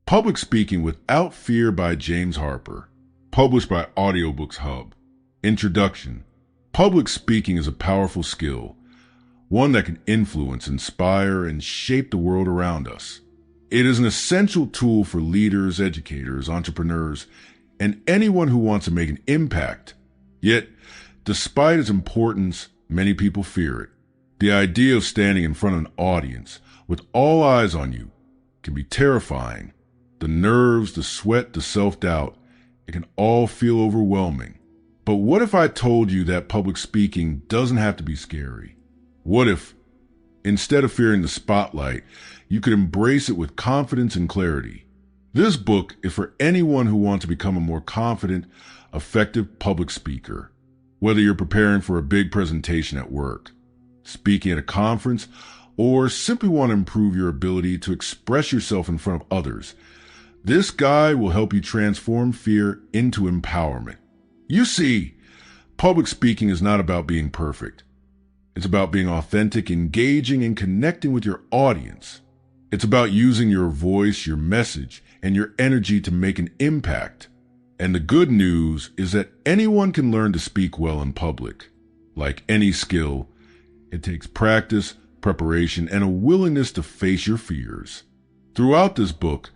Public Speaking Without Fear by James Harper. Published by Audiobooks HUB. Introduction. Public speaking is a powerful skill, one that can influence, inspire, and shape the world around us. It is an essential tool for leaders, educators, entrepreneurs, and anyone who wants to make an impact. Yet, despite its importance, many people fear it. The idea of standing in front of an audience with all eyes on you can be terrifying. The nerves, the sweat, the self-doubt, it can all feel overwhelming. But what if I told you that public speaking doesn't have to be scary? What if, instead of fearing the spotlight, you could embrace it with confidence and clarity? This book is for anyone who wants to become a more confident, effective public speaker. Whether you're preparing for a big presentation at work, speaking at a conference, or simply want to improve your ability to express yourself in front of others, this guide will help you transform fear into empowerment. You see, public speaking is not about being perfect. It's about being authentic, engaging, and connecting with your audience. It's about using your voice, your message, and your energy to make an impact. And the good news is that anyone can learn to speak well in public. Like any skill, it takes practice, preparation, and a willingness to face your fears. Throughout this book,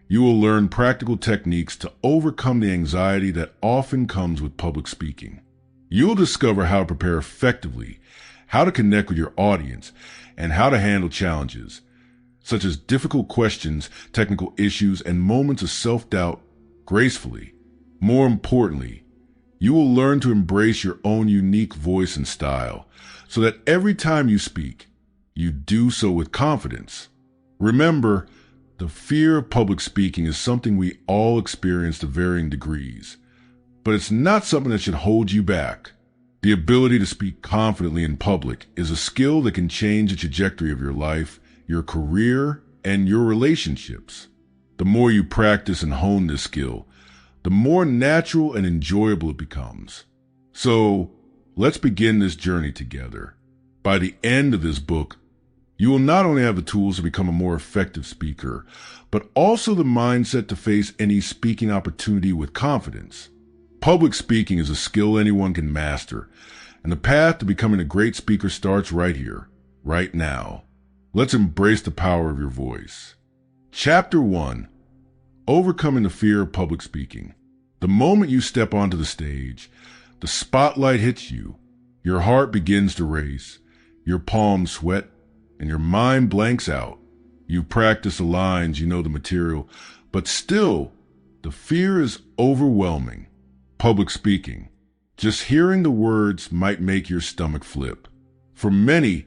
you will learn practical techniques to overcome the anxiety that often comes with public speaking. You'll discover how to prepare effectively, how to connect with your audience, and how to handle challenges, such as difficult questions, technical issues, and moments of self-doubt, gracefully. More importantly, you will learn to embrace your own unique voice and style, so that every time you speak, you do so with confidence. Remember, the fear of public speaking is something we all experience to varying degrees, but it's not something that should hold you back. The ability to speak confidently in public is a skill that can change the trajectory of your life, your career, and your relationships. The more you practice and hone this skill, the more natural and enjoyable it becomes. So, let's begin this journey together. By the end of this book, you will not only have the tools to become a more effective speaker, but also the mindset to face any speaking opportunity with confidence. Public speaking is a skill anyone can master, and the path to becoming a great speaker starts right here, right now. Let's embrace the power of your voice. Chapter 1. Overcoming the fear of public speaking. The moment you step onto the stage, the spotlight hits you, your heart begins to race, your palms sweat, and your mind blanks out. You practice the lines, you know the material, but still, the fear is overwhelming. Public speaking. Just hearing the words might make your stomach flip. For many,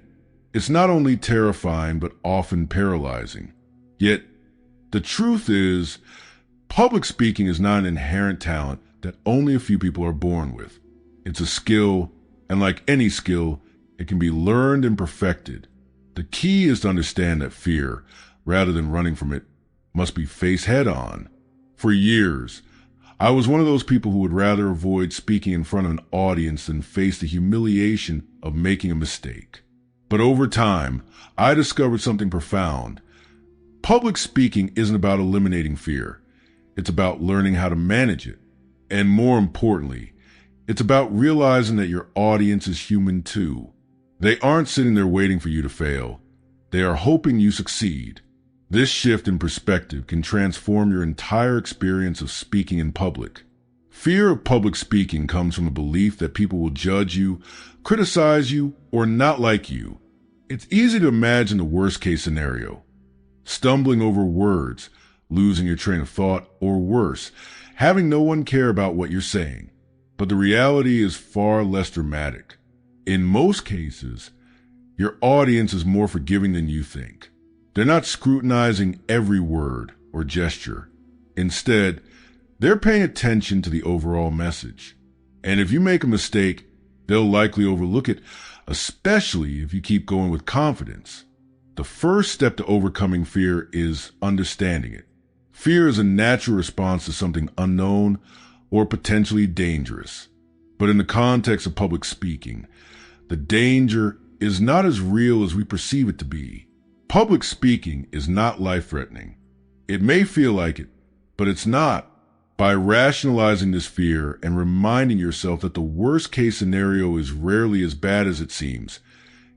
it's not only terrifying, but often paralyzing. Yet, the truth is, public speaking is not an inherent talent that only a few people are born with. It's a skill, and like any skill, it can be learned and perfected. The key is to understand that fear, rather than running from it, must be faced head-on. For years, I was one of those people who would rather avoid speaking in front of an audience than face the humiliation of making a mistake. But over time, I discovered something profound. Public speaking isn't about eliminating fear. It's about learning how to manage it. And more importantly, it's about realizing that your audience is human too. They aren't sitting there waiting for you to fail. They are hoping you succeed. This shift in perspective can transform your entire experience of speaking in public. Fear of public speaking comes from the belief that people will judge you, criticize you, or not like you. It's easy to imagine the worst-case scenario. Stumbling over words, losing your train of thought, or worse, having no one care about what you're saying. But the reality is far less dramatic. In most cases, your audience is more forgiving than you think. They're not scrutinizing every word or gesture. Instead, they're paying attention to the overall message. And if you make a mistake, they'll likely overlook it, especially if you keep going with confidence. The first step to overcoming fear is understanding it. Fear is a natural response to something unknown or potentially dangerous. But in the context of public speaking, the danger is not as real as we perceive it to be. Public speaking is not life-threatening. It may feel like it, but it's not. By rationalizing this fear and reminding yourself that the worst case scenario is rarely as bad as it seems,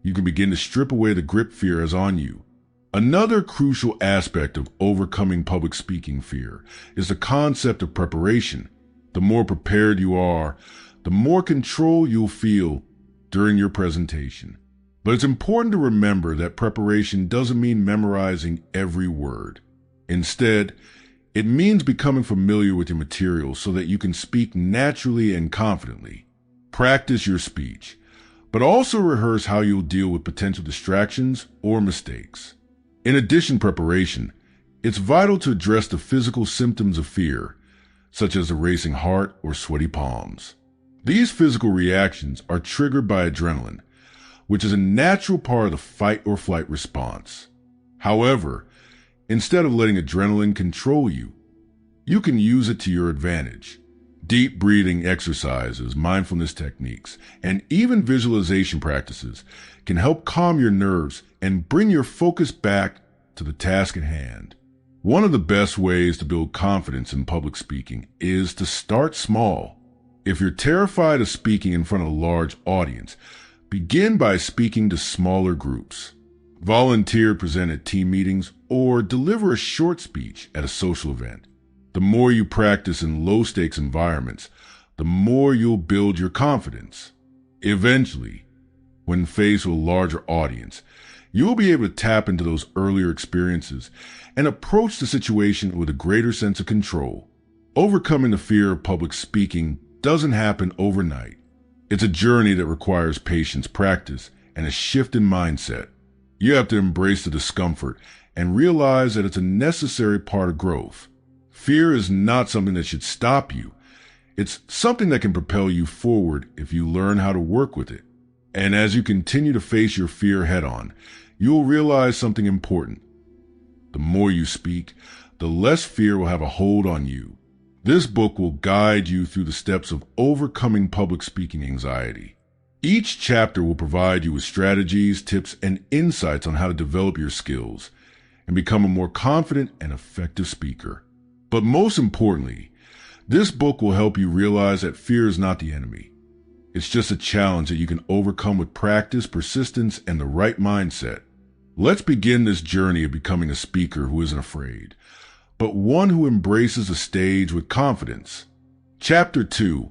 you can begin to strip away the grip fear has on you. Another crucial aspect of overcoming public speaking fear is the concept of preparation. The more prepared you are, the more control you'll feel during your presentation. But it's important to remember that preparation doesn't mean memorizing every word. Instead, it means becoming familiar with your material so that you can speak naturally and confidently. Practice your speech, but also rehearse how you'll deal with potential distractions or mistakes. In addition to preparation, it's vital to address the physical symptoms of fear, such as a racing heart or sweaty palms. These physical reactions are triggered by adrenaline, which is a natural part of the fight or flight response. However, instead of letting adrenaline control you, you can use it to your advantage. Deep breathing exercises, mindfulness techniques, and even visualization practices can help calm your nerves and bring your focus back to the task at hand. One of the best ways to build confidence in public speaking is to start small. If you're terrified of speaking in front of a large audience, begin by speaking to smaller groups. Volunteer, present at team meetings, or deliver a short speech at a social event. The more you practice in low-stakes environments, the more you'll build your confidence. Eventually, when faced with a larger audience, you'll be able to tap into those earlier experiences and approach the situation with a greater sense of control. Overcoming the fear of public speaking doesn't happen overnight. It's a journey that requires patience, practice, and a shift in mindset. You have to embrace the discomfort and realize that it's a necessary part of growth. Fear is not something that should stop you. It's something that can propel you forward if you learn how to work with it. And as you continue to face your fear head-on, you'll realize something important. The more you speak, the less fear will have a hold on you. This book will guide you through the steps of overcoming public speaking anxiety. Each chapter will provide you with strategies, tips, and insights on how to develop your skills and become a more confident and effective speaker. But most importantly, this book will help you realize that fear is not the enemy. It's just a challenge that you can overcome with practice, persistence, and the right mindset. Let's begin this journey of becoming a speaker who isn't afraid, but one who embraces the stage with confidence. Chapter 2,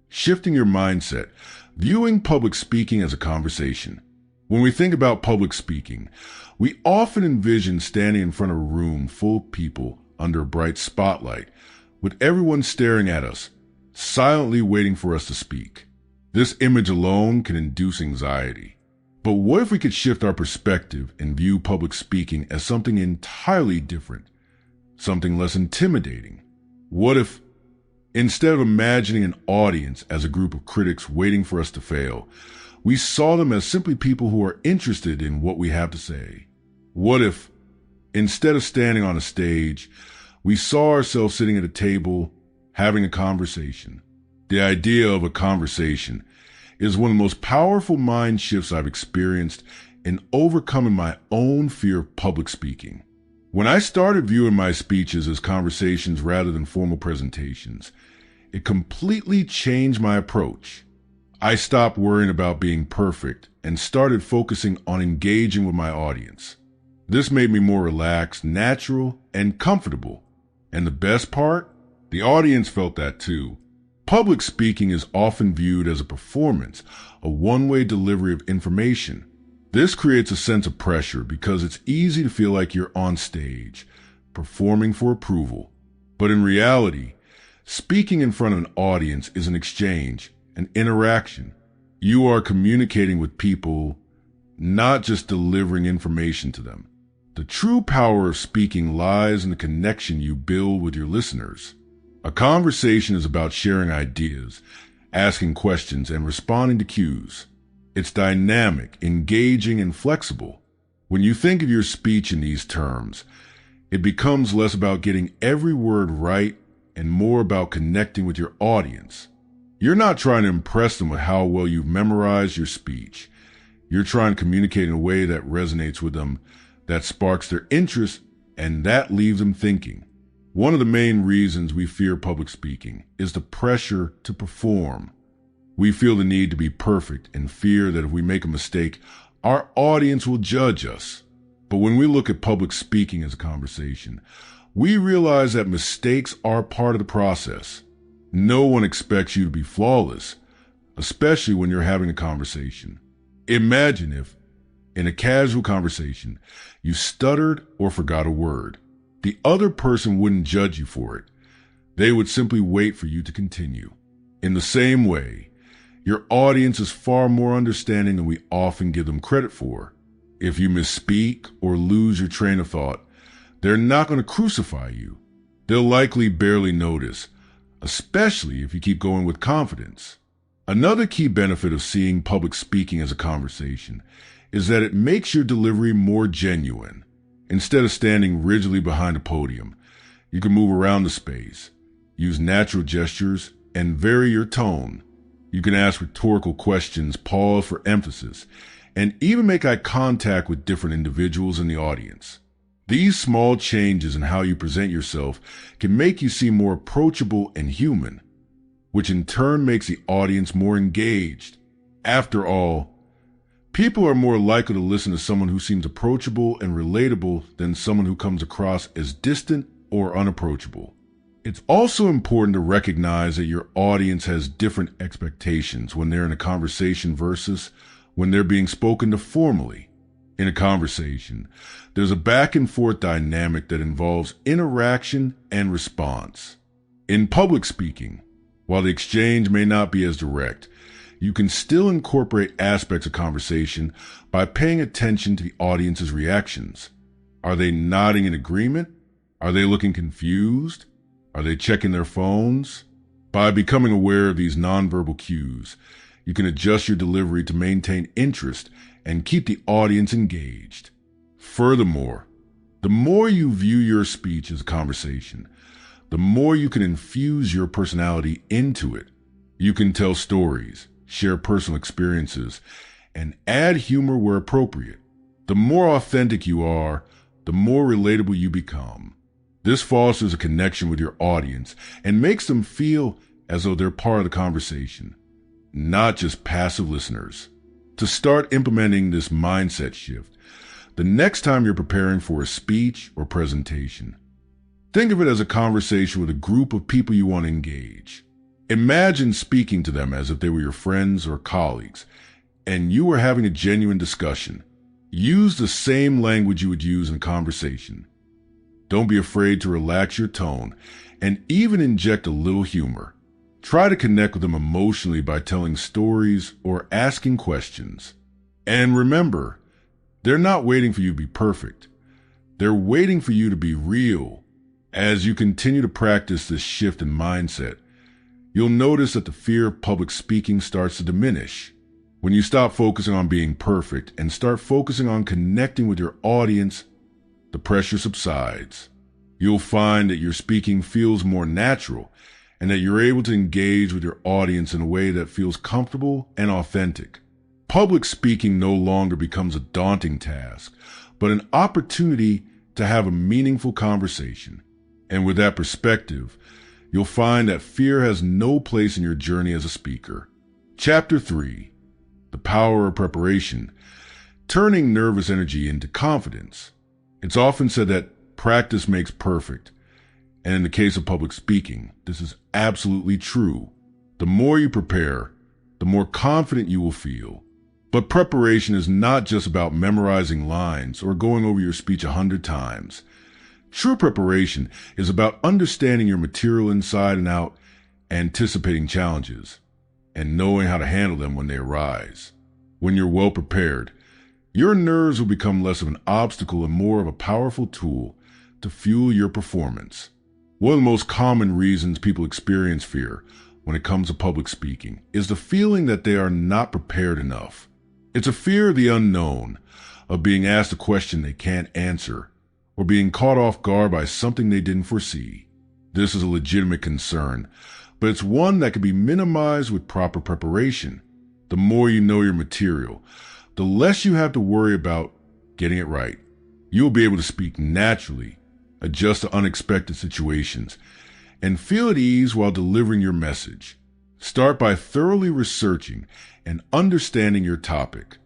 Shifting Your Mindset, Viewing Public Speaking as a Conversation. When we think about public speaking, we often envision standing in front of a room full of people under a bright spotlight, with everyone staring at us, silently waiting for us to speak. This image alone can induce anxiety. But what if we could shift our perspective and view public speaking as something entirely different, something less intimidating? What if, instead of imagining an audience as a group of critics waiting for us to fail, we saw them as simply people who are interested in what we have to say? What if, instead of standing on a stage, we saw ourselves sitting at a table having a conversation? The idea of a conversation is one of the most powerful mind shifts I've experienced in overcoming my own fear of public speaking. When I started viewing my speeches as conversations rather than formal presentations, it completely changed my approach. I stopped worrying about being perfect and started focusing on engaging with my audience. This made me more relaxed, natural, and comfortable. And the best part? The audience felt that too. Public speaking is often viewed as a performance, a one-way delivery of information. This creates a sense of pressure because it's easy to feel like you're on stage, performing for approval. But in reality, speaking in front of an audience is an exchange, an interaction. You are communicating with people, not just delivering information to them. The true power of speaking lies in the connection you build with your listeners. A conversation is about sharing ideas, asking questions, and responding to cues. It's dynamic, engaging, and flexible. When you think of your speech in these terms, it becomes less about getting every word right and more about connecting with your audience. You're not trying to impress them with how well you've memorized your speech. You're trying to communicate in a way that resonates with them, that sparks their interest, and that leaves them thinking. One of the main reasons we fear public speaking is the pressure to perform. We feel the need to be perfect and fear that if we make a mistake, our audience will judge us. But when we look at public speaking as a conversation, we realize that mistakes are part of the process. No one expects you to be flawless, especially when you're having a conversation. Imagine if, in a casual conversation, you stuttered or forgot a word. The other person wouldn't judge you for it. They would simply wait for you to continue. In the same way, your audience is far more understanding than we often give them credit for. If you misspeak or lose your train of thought, they're not going to crucify you. They'll likely barely notice, especially if you keep going with confidence. Another key benefit of seeing public speaking as a conversation is that it makes your delivery more genuine. Instead of standing rigidly behind a podium, you can move around the space, use natural gestures, and vary your tone. You can ask rhetorical questions, pause for emphasis, and even make eye contact with different individuals in the audience. These small changes in how you present yourself can make you seem more approachable and human, which in turn makes the audience more engaged. After all, people are more likely to listen to someone who seems approachable and relatable than someone who comes across as distant or unapproachable. It's also important to recognize that your audience has different expectations when they're in a conversation versus when they're being spoken to formally. In a conversation, there's a back and forth dynamic that involves interaction and response. In public speaking, while the exchange may not be as direct, you can still incorporate aspects of conversation by paying attention to the audience's reactions. Are they nodding in agreement? Are they looking confused? Are they checking their phones? By becoming aware of these nonverbal cues, you can adjust your delivery to maintain interest and keep the audience engaged. Furthermore, the more you view your speech as a conversation, the more you can infuse your personality into it. You can tell stories, share personal experiences, and add humor where appropriate. The more authentic you are, the more relatable you become. This fosters a connection with your audience and makes them feel as though they're part of the conversation, not just passive listeners. To start implementing this mindset shift, the next time you're preparing for a speech or presentation, think of it as a conversation with a group of people you want to engage. Imagine speaking to them as if they were your friends or colleagues, and you were having a genuine discussion. Use the same language you would use in conversation. Don't be afraid to relax your tone and even inject a little humor. Try to connect with them emotionally by telling stories or asking questions. And remember, they're not waiting for you to be perfect. They're waiting for you to be real. As you continue to practice this shift in mindset, you'll notice that the fear of public speaking starts to diminish. When you stop focusing on being perfect and start focusing on connecting with your audience, the pressure subsides. You'll find that your speaking feels more natural and that you're able to engage with your audience in a way that feels comfortable and authentic. Public speaking no longer becomes a daunting task, but an opportunity to have a meaningful conversation. And with that perspective, you'll find that fear has no place in your journey as a speaker. Chapter 3, The Power of Preparation, Turning Nervous Energy into Confidence. It's often said that practice makes perfect. And in the case of public speaking, this is absolutely true. The more you prepare, the more confident you will feel. But preparation is not just about memorizing lines or going over your speech 100 times. True preparation is about understanding your material inside and out, anticipating challenges, and knowing how to handle them when they arise. When you're well prepared, your nerves will become less of an obstacle and more of a powerful tool to fuel your performance. One of the most common reasons people experience fear when it comes to public speaking is the feeling that they are not prepared enough. It's a fear of the unknown, of being asked a question they can't answer, or being caught off guard by something they didn't foresee. This is a legitimate concern, but it's one that can be minimized with proper preparation. The more you know your material, the less you have to worry about getting it right. You'll be able to speak naturally, adjust to unexpected situations, and feel at ease while delivering your message. Start by thoroughly researching and understanding your topic.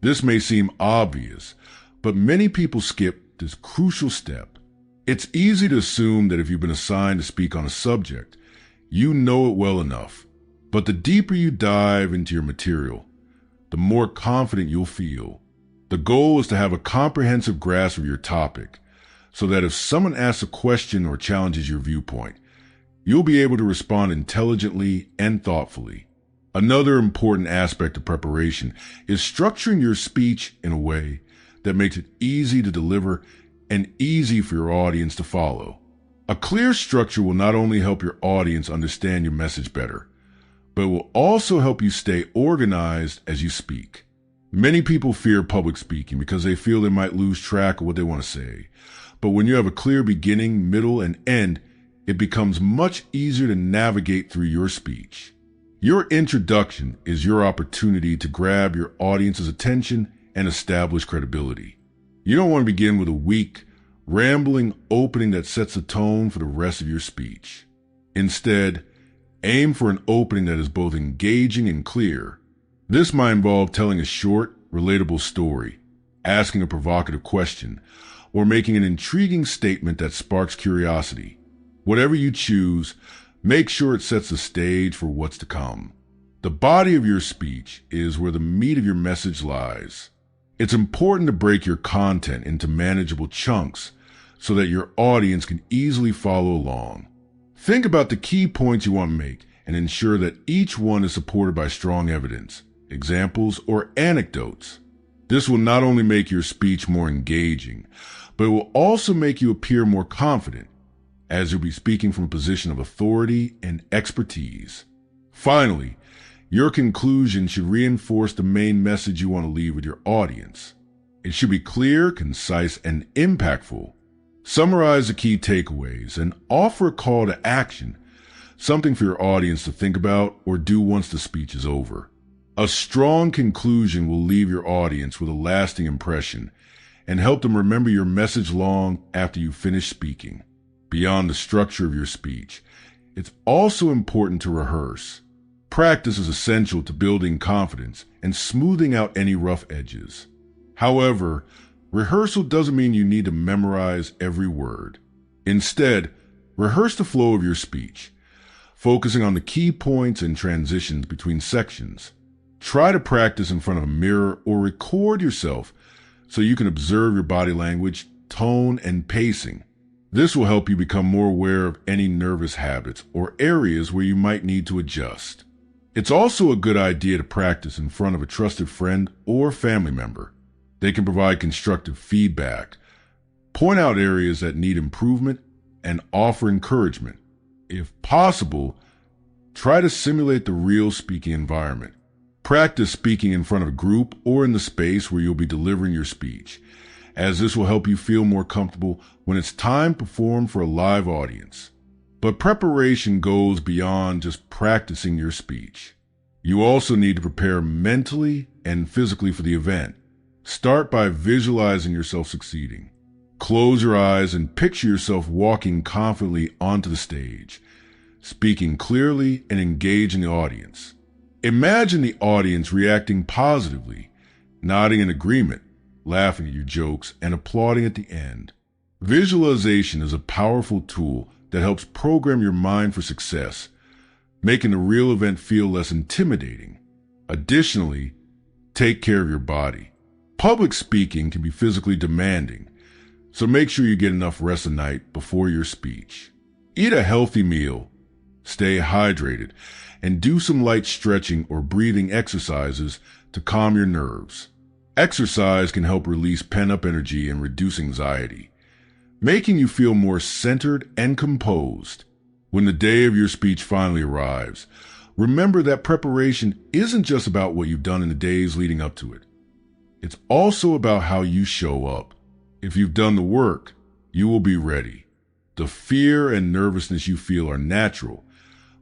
This may seem obvious, but many people skip this crucial step. It's easy to assume that if you've been assigned to speak on a subject, you know it well enough. But the deeper you dive into your material, the more confident you'll feel. The goal is to have a comprehensive grasp of your topic, so that if someone asks a question or challenges your viewpoint, you'll be able to respond intelligently and thoughtfully. Another important aspect of preparation is structuring your speech in a way that makes it easy to deliver and easy for your audience to follow. A clear structure will not only help your audience understand your message better, but it will also help you stay organized as you speak. Many people fear public speaking because they feel they might lose track of what they want to say. But when you have a clear beginning, middle, and end, it becomes much easier to navigate through your speech. Your introduction is your opportunity to grab your audience's attention and establish credibility. You don't want to begin with a weak, rambling opening that sets the tone for the rest of your speech. Instead, aim for an opening that is both engaging and clear. This might involve telling a short, relatable story, asking a provocative question, or making an intriguing statement that sparks curiosity. Whatever you choose, make sure it sets the stage for what's to come. The body of your speech is where the meat of your message lies. It's important to break your content into manageable chunks so that your audience can easily follow along. Think about the key points you want to make and ensure that each one is supported by strong evidence, examples, or anecdotes. This will not only make your speech more engaging, but it will also make you appear more confident, as you'll be speaking from a position of authority and expertise. Finally, your conclusion should reinforce the main message you want to leave with your audience. It should be clear, concise, and impactful. Summarize the key takeaways and offer a call to action, something for your audience to think about or do once the speech is over. A strong conclusion will leave your audience with a lasting impression and help them remember your message long after you finish speaking. Beyond the structure of your speech, it's also important to rehearse. Practice is essential to building confidence and smoothing out any rough edges. However, rehearsal doesn't mean you need to memorize every word. Instead, rehearse the flow of your speech, focusing on the key points and transitions between sections. Try to practice in front of a mirror or record yourself so you can observe your body language, tone, and pacing. This will help you become more aware of any nervous habits or areas where you might need to adjust. It's also a good idea to practice in front of a trusted friend or family member. They can provide constructive feedback, point out areas that need improvement, and offer encouragement. If possible, try to simulate the real speaking environment. Practice speaking in front of a group or in the space where you'll be delivering your speech, as this will help you feel more comfortable when it's time to perform for a live audience. But preparation goes beyond just practicing your speech. You also need to prepare mentally and physically for the event. Start by visualizing yourself succeeding. Close your eyes and picture yourself walking confidently onto the stage, speaking clearly and engaging the audience. Imagine the audience reacting positively, nodding in agreement, laughing at your jokes, and applauding at the end. Visualization is a powerful tool that helps program your mind for success, making the real event feel less intimidating. Additionally, take care of your body. Public speaking can be physically demanding, so make sure you get enough rest at night before your speech. Eat a healthy meal, stay hydrated, and do some light stretching or breathing exercises to calm your nerves. Exercise can help release pent-up energy and reduce anxiety, making you feel more centered and composed. When the day of your speech finally arrives, remember that preparation isn't just about what you've done in the days leading up to it. It's also about how you show up. If you've done the work, you will be ready. The fear and nervousness you feel are natural,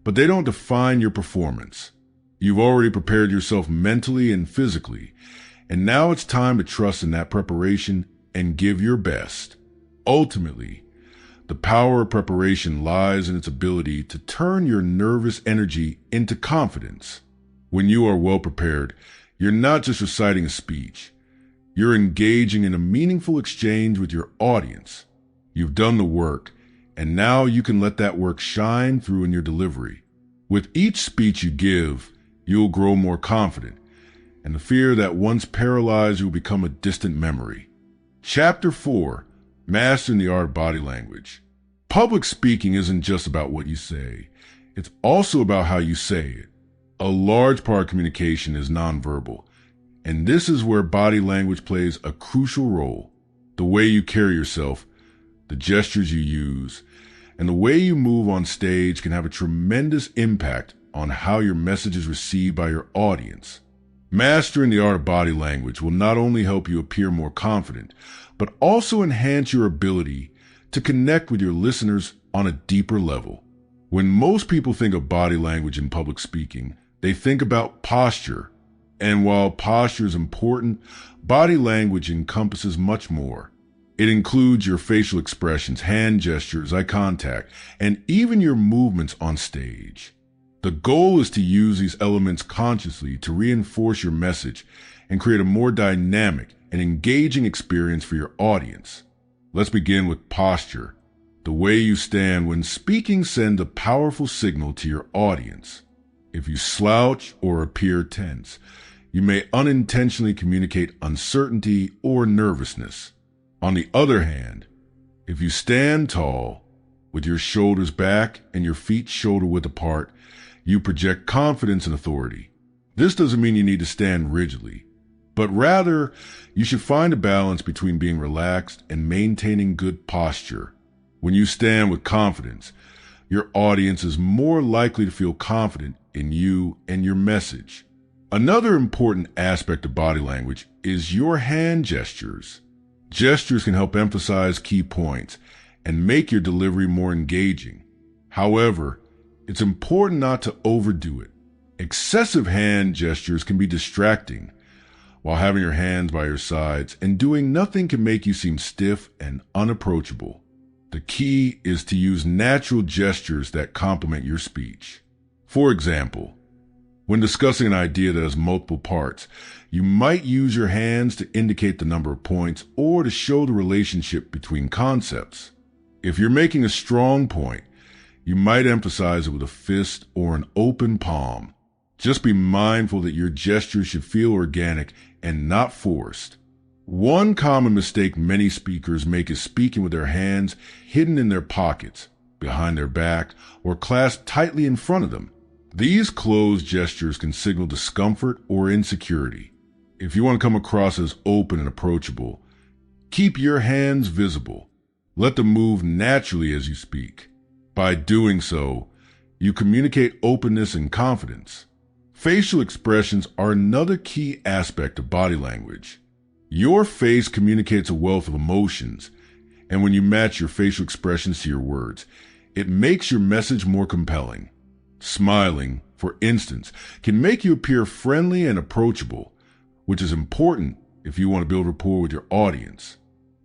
but they don't define your performance. You've already prepared yourself mentally and physically, and now it's time to trust in that preparation and give your best. Ultimately, The power of preparation lies in its ability to turn your nervous energy into confidence. When you are well prepared, you're not just reciting a speech. You're engaging in a meaningful exchange with your audience. You've done the work, and now you can let that work shine through in your delivery. With each speech you give, you'll grow more confident, and the fear that once paralyzed you will become a distant memory. Chapter 4: Mastering the Art of Body Language. Public speaking isn't just about what you say. It's also about how you say it. A large part of communication is nonverbal, and this is where body language plays a crucial role. The way you carry yourself, the gestures you use, and the way you move on stage can have a tremendous impact on how your message is received by your audience. Mastering the art of body language will not only help you appear more confident, but also enhance your ability to connect with your listeners on a deeper level. When most people think of body language in public speaking, they think about posture. And while posture is important, body language encompasses much more. It includes your facial expressions, hand gestures, eye contact, and even your movements on stage. The goal is to use these elements consciously to reinforce your message and create a more dynamic and engaging experience for your audience. Let's begin with posture. The way you stand when speaking sends a powerful signal to your audience. If you slouch or appear tense, you may unintentionally communicate uncertainty or nervousness. On the other hand, if you stand tall, with your shoulders back and your feet shoulder-width apart, you project confidence and authority. This doesn't mean you need to stand rigidly, but rather you should find a balance between being relaxed and maintaining good posture. When you stand with confidence, your audience is more likely to feel confident in you and your message. Another important aspect of body language is your hand gestures. Gestures can help emphasize key points and make your delivery more engaging. However, it's important not to overdo it. Excessive hand gestures can be distracting, while having your hands by your sides and doing nothing can make you seem stiff and unapproachable. The key is to use natural gestures that complement your speech. For example, when discussing an idea that has multiple parts, you might use your hands to indicate the number of points or to show the relationship between concepts. If you're making a strong point, you might emphasize it with a fist or an open palm. Just be mindful that your gestures should feel organic and not forced. One common mistake many speakers make is speaking with their hands hidden in their pockets, behind their back, or clasped tightly in front of them. These closed gestures can signal discomfort or insecurity. If you want to come across as open and approachable, keep your hands visible. Let them move naturally as you speak. By doing so, you communicate openness and confidence. Facial expressions are another key aspect of body language. Your face communicates a wealth of emotions, and when you match your facial expressions to your words, it makes your message more compelling. Smiling, for instance, can make you appear friendly and approachable, which is important if you want to build rapport with your audience.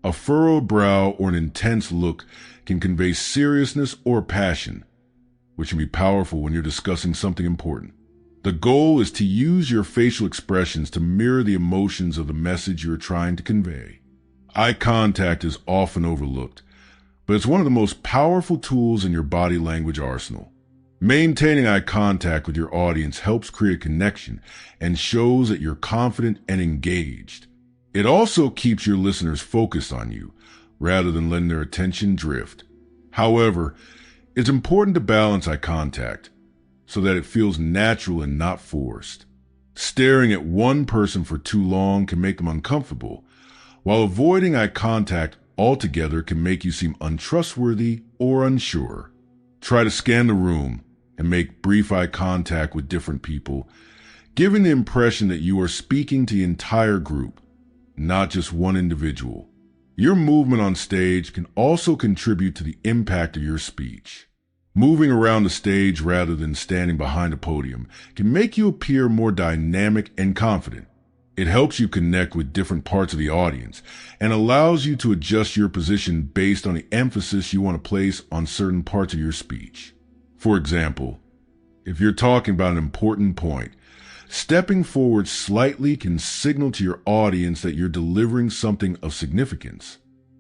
A furrowed brow or an intense look can convey seriousness or passion, which can be powerful when you're discussing something important. The goal is to use your facial expressions to mirror the emotions of the message you're trying to convey. Eye contact is often overlooked, but it's one of the most powerful tools in your body language arsenal. Maintaining eye contact with your audience helps create a connection and shows that you're confident and engaged. It also keeps your listeners focused on you, rather than letting their attention drift. However, it's important to balance eye contact so that it feels natural and not forced. Staring at one person for too long can make them uncomfortable, while avoiding eye contact altogether can make you seem untrustworthy or unsure. Try to scan the room and make brief eye contact with different people, giving the impression that you are speaking to the entire group, not just one individual. Your movement on stage can also contribute to the impact of your speech. Moving around the stage rather than standing behind a podium can make you appear more dynamic and confident. It helps you connect with different parts of the audience and allows you to adjust your position based on the emphasis you want to place on certain parts of your speech. For example, if you're talking about an important point, stepping forward slightly can signal to your audience that you're delivering something of significance.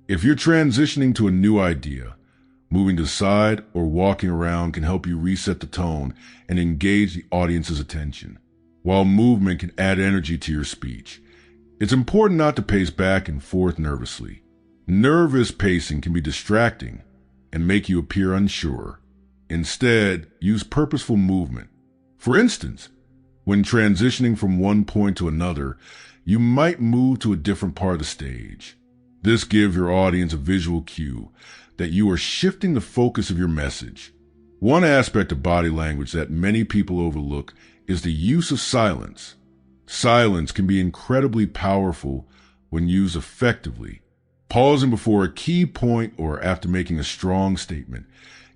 If you're transitioning to a new idea, moving to the side or walking around can help you reset the tone and engage the audience's attention. While movement can add energy to your speech, it's important not to pace back and forth nervously. Nervous pacing can be distracting and make you appear unsure. Instead, use purposeful movement. For instance, when transitioning from one point to another, you might move to a different part of the stage. This gives your audience a visual cue that you are shifting the focus of your message. One aspect of body language that many people overlook is the use of silence. Silence can be incredibly powerful when used effectively. Pausing before a key point or after making a strong statement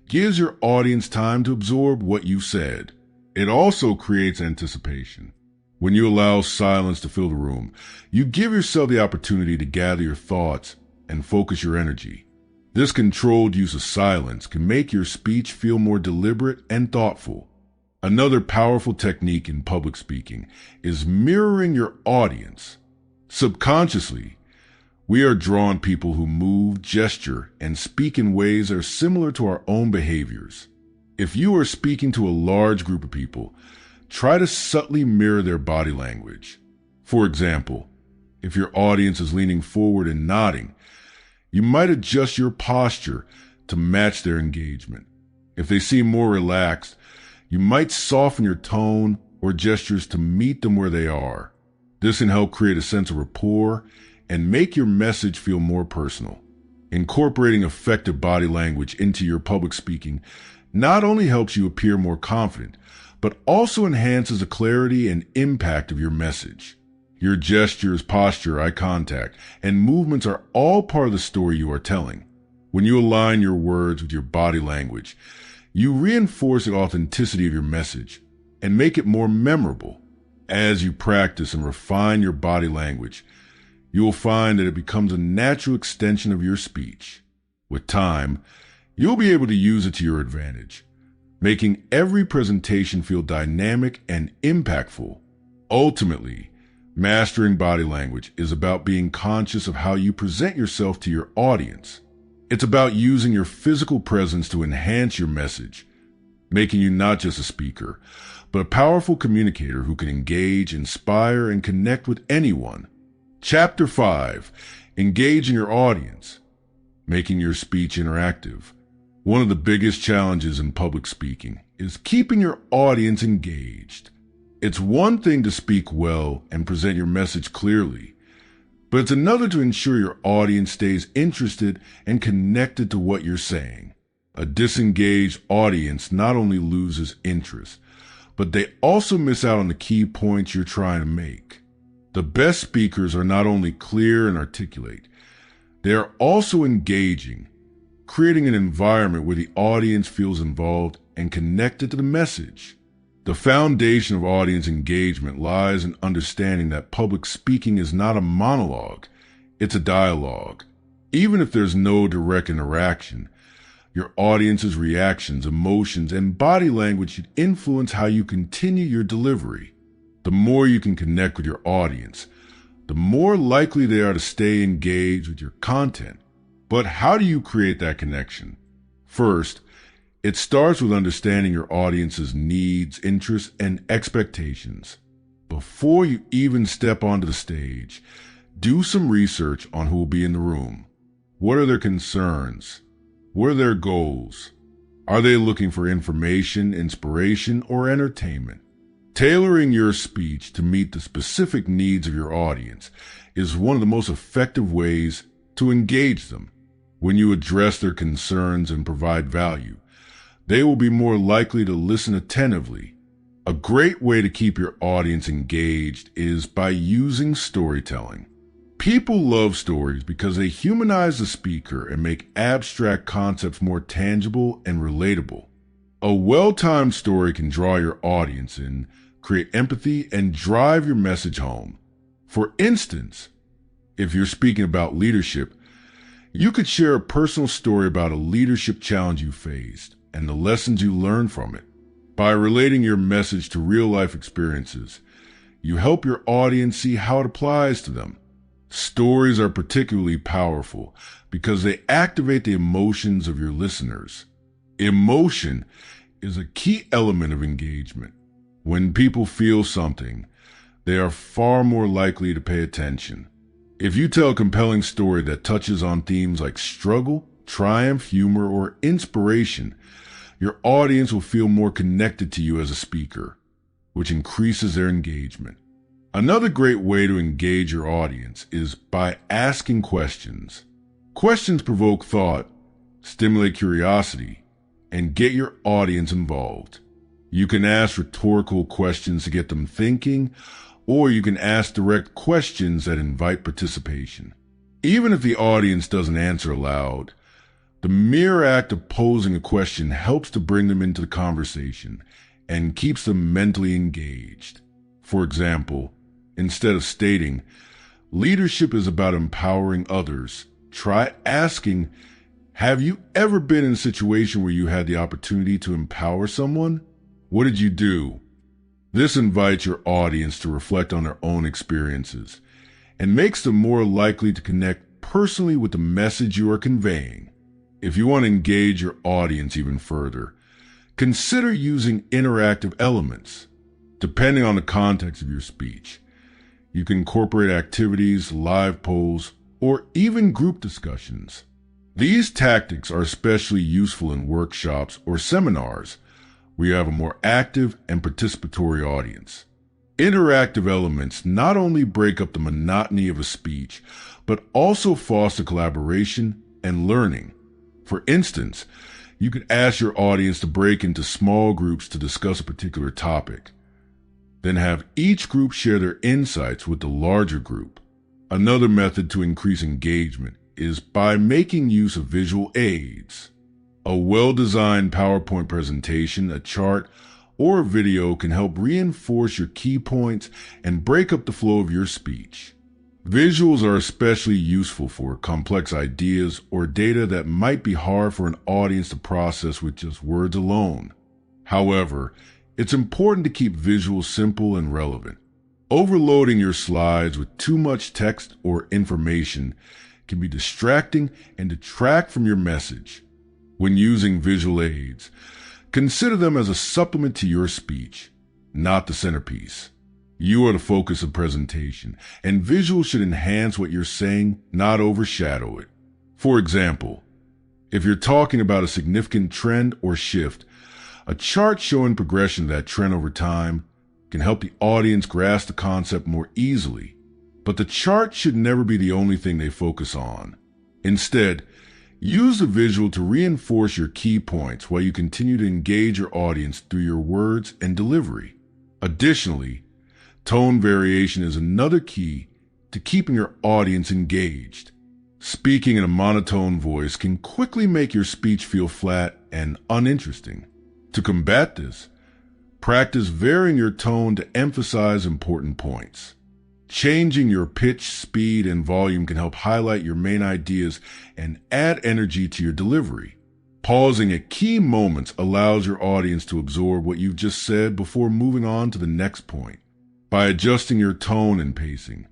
gives your audience time to absorb what you said. It also creates anticipation. When you allow silence to fill the room, you give yourself the opportunity to gather your thoughts and focus your energy. This controlled use of silence can make your speech feel more deliberate and thoughtful. Another powerful technique in public speaking is mirroring your audience. Subconsciously, we are drawn to people who move, gesture, and speak in ways that are similar to our own behaviors. If you are speaking to a large group of people, try to subtly mirror their body language. For example, if your audience is leaning forward and nodding, you might adjust your posture to match their engagement. If they seem more relaxed, you might soften your tone or gestures to meet them where they are. This can help create a sense of rapport and make your message feel more personal. Incorporating effective body language into your public speaking not only helps you appear more confident, but also enhances the clarity and impact of your message. Your gestures, posture, eye contact, and movements are all part of the story you are telling. When you align your words with your body language, you reinforce the authenticity of your message and make it more memorable. As you practice and refine your body language, you will find that it becomes a natural extension of your speech. With time, you'll be able to use it to your advantage, making every presentation feel dynamic and impactful. Ultimately, mastering body language is about being conscious of how you present yourself to your audience. It's about using your physical presence to enhance your message, making you not just a speaker, but a powerful communicator who can engage, inspire, and connect with anyone. Chapter 5. Engaging your audience. Making your speech interactive. One of the biggest challenges in public speaking is keeping your audience engaged. It's one thing to speak well and present your message clearly, but it's another to ensure your audience stays interested and connected to what you're saying. A disengaged audience not only loses interest, but they also miss out on the key points you're trying to make. The best speakers are not only clear and articulate, they are also engaging, creating an environment where the audience feels involved and connected to the message. The foundation of audience engagement lies in understanding that public speaking is not a monologue, it's a dialogue. Even if there's no direct interaction, your audience's reactions, emotions, and body language should influence how you continue your delivery. The more you can connect with your audience, the more likely they are to stay engaged with your content. But how do you create that connection? First, it starts with understanding your audience's needs, interests, and expectations. Before you even step onto the stage, do some research on who will be in the room. What are their concerns? What are their goals? Are they looking for information, inspiration, or entertainment? Tailoring your speech to meet the specific needs of your audience is one of the most effective ways to engage them. When you address their concerns and provide value, they will be more likely to listen attentively. A great way to keep your audience engaged is by using storytelling. People love stories because they humanize the speaker and make abstract concepts more tangible and relatable. A well-timed story can draw your audience in, create empathy, and drive your message home. For instance, if you're speaking about leadership, you could share a personal story about a leadership challenge you faced and the lessons you learned from it. By relating your message to real-life experiences, you help your audience see how it applies to them. Stories are particularly powerful because they activate the emotions of your listeners. Emotion is a key element of engagement. When people feel something, they are far more likely to pay attention. If you tell a compelling story that touches on themes like struggle, triumph, humor, or inspiration, your audience will feel more connected to you as a speaker, which increases their engagement. Another great way to engage your audience is by asking questions. Questions provoke thought, stimulate curiosity, and get your audience involved. You can ask rhetorical questions to get them thinking, or you can ask direct questions that invite participation. Even if the audience doesn't answer aloud, the mere act of posing a question helps to bring them into the conversation and keeps them mentally engaged. For example, instead of stating, "Leadership is about empowering others," try asking, "Have you ever been in a situation where you had the opportunity to empower someone? What did you do?" This invites your audience to reflect on their own experiences and makes them more likely to connect personally with the message you are conveying. If you want to engage your audience even further, consider using interactive elements. Depending on the context of your speech, you can incorporate activities, live polls, or even group discussions. These tactics are especially useful in workshops or seminars where you have a more active and participatory audience. Interactive elements not only break up the monotony of a speech, but also foster collaboration and learning. For instance, you could ask your audience to break into small groups to discuss a particular topic, then have each group share their insights with the larger group. Another method to increase engagement is by making use of visual aids. A well-designed PowerPoint presentation, a chart, or a video can help reinforce your key points and break up the flow of your speech. Visuals are especially useful for complex ideas or data that might be hard for an audience to process with just words alone. However, it's important to keep visuals simple and relevant. Overloading your slides with too much text or information can be distracting and detract from your message. When using visual aids, consider them as a supplement to your speech, not the centerpiece. You are the focus of presentation, and visuals should enhance what you're saying, not overshadow it. For example, if you're talking about a significant trend or shift, a chart showing progression of that trend over time can help the audience grasp the concept more easily. But the chart should never be the only thing they focus on. Instead, use the visual to reinforce your key points while you continue to engage your audience through your words and delivery. Additionally, tone variation is another key to keeping your audience engaged. Speaking in a monotone voice can quickly make your speech feel flat and uninteresting. To combat this, practice varying your tone to emphasize important points. Changing your pitch, speed, and volume can help highlight your main ideas and add energy to your delivery. Pausing at key moments allows your audience to absorb what you've just said before moving on to the next point. By adjusting your tone and pacing,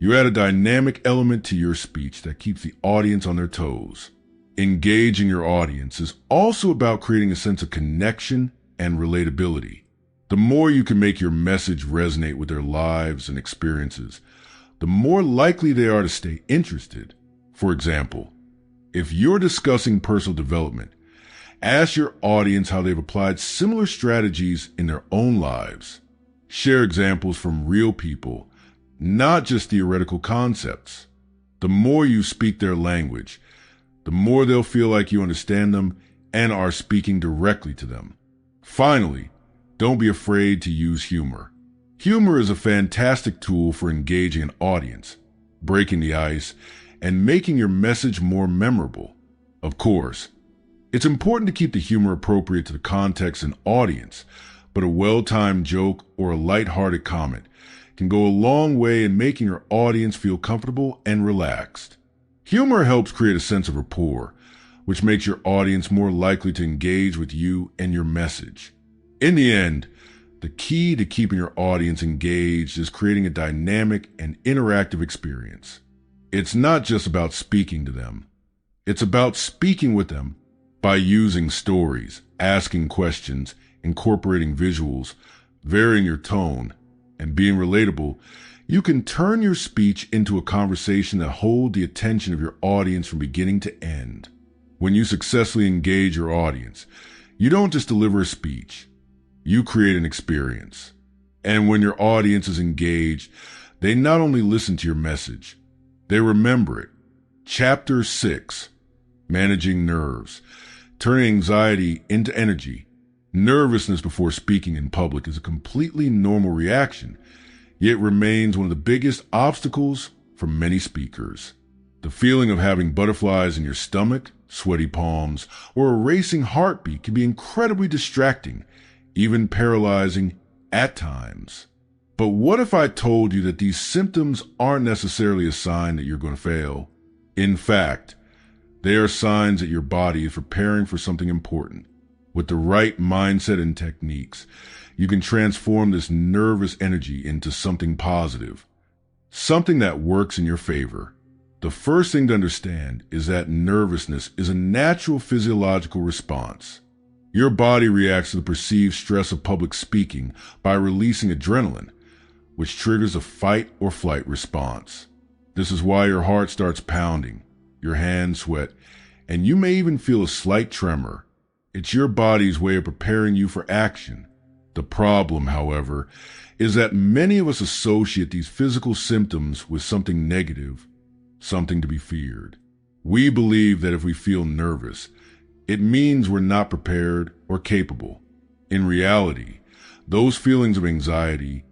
you add a dynamic element to your speech that keeps the audience on their toes. Engaging your audience is also about creating a sense of connection and relatability. The more you can make your message resonate with their lives and experiences, the more likely they are to stay interested. For example, if you're discussing personal development, ask your audience how they've applied similar strategies in their own lives. Share examples from real people, not just theoretical concepts. The more you speak their language, the more they'll feel like you understand them and are speaking directly to them. Finally, don't be afraid to use humor. Humor is a fantastic tool for engaging an audience, breaking the ice, and making your message more memorable. Of course, it's important to keep the humor appropriate to the context and audience, but a well-timed joke or a light-hearted comment can go a long way in making your audience feel comfortable and relaxed. Humor helps create a sense of rapport, which makes your audience more likely to engage with you and your message. In the end, the key to keeping your audience engaged is creating a dynamic and interactive experience. It's not just about speaking to them. It's about speaking with them by using stories, asking questions, incorporating visuals, varying your tone, and being relatable. You can turn your speech into a conversation that holds the attention of your audience from beginning to end. When you successfully engage your audience, you don't just deliver a speech, you create an experience. And when your audience is engaged, they not only listen to your message, they remember it. Chapter 6, Managing Nerves. Turning anxiety into energy. Nervousness before speaking in public is a completely normal reaction, yet remains one of the biggest obstacles for many speakers. The feeling of having butterflies in your stomach, sweaty palms, or a racing heartbeat can be incredibly distracting, even paralyzing at times. But what if I told you that these symptoms aren't necessarily a sign that you're going to fail? In fact, they are signs that your body is preparing for something important. With the right mindset and techniques, you can transform this nervous energy into something positive, something that works in your favor. The first thing to understand is that nervousness is a natural physiological response. Your body reacts to the perceived stress of public speaking by releasing adrenaline, which triggers a fight or flight response. This is why your heart starts pounding, your hands sweat, and you may even feel a slight tremor. It's your body's way of preparing you for action. The problem, however, is that many of us associate these physical symptoms with something negative, something to be feared. We believe that if we feel nervous, it means we're not prepared or capable. In reality, those feelings of anxiety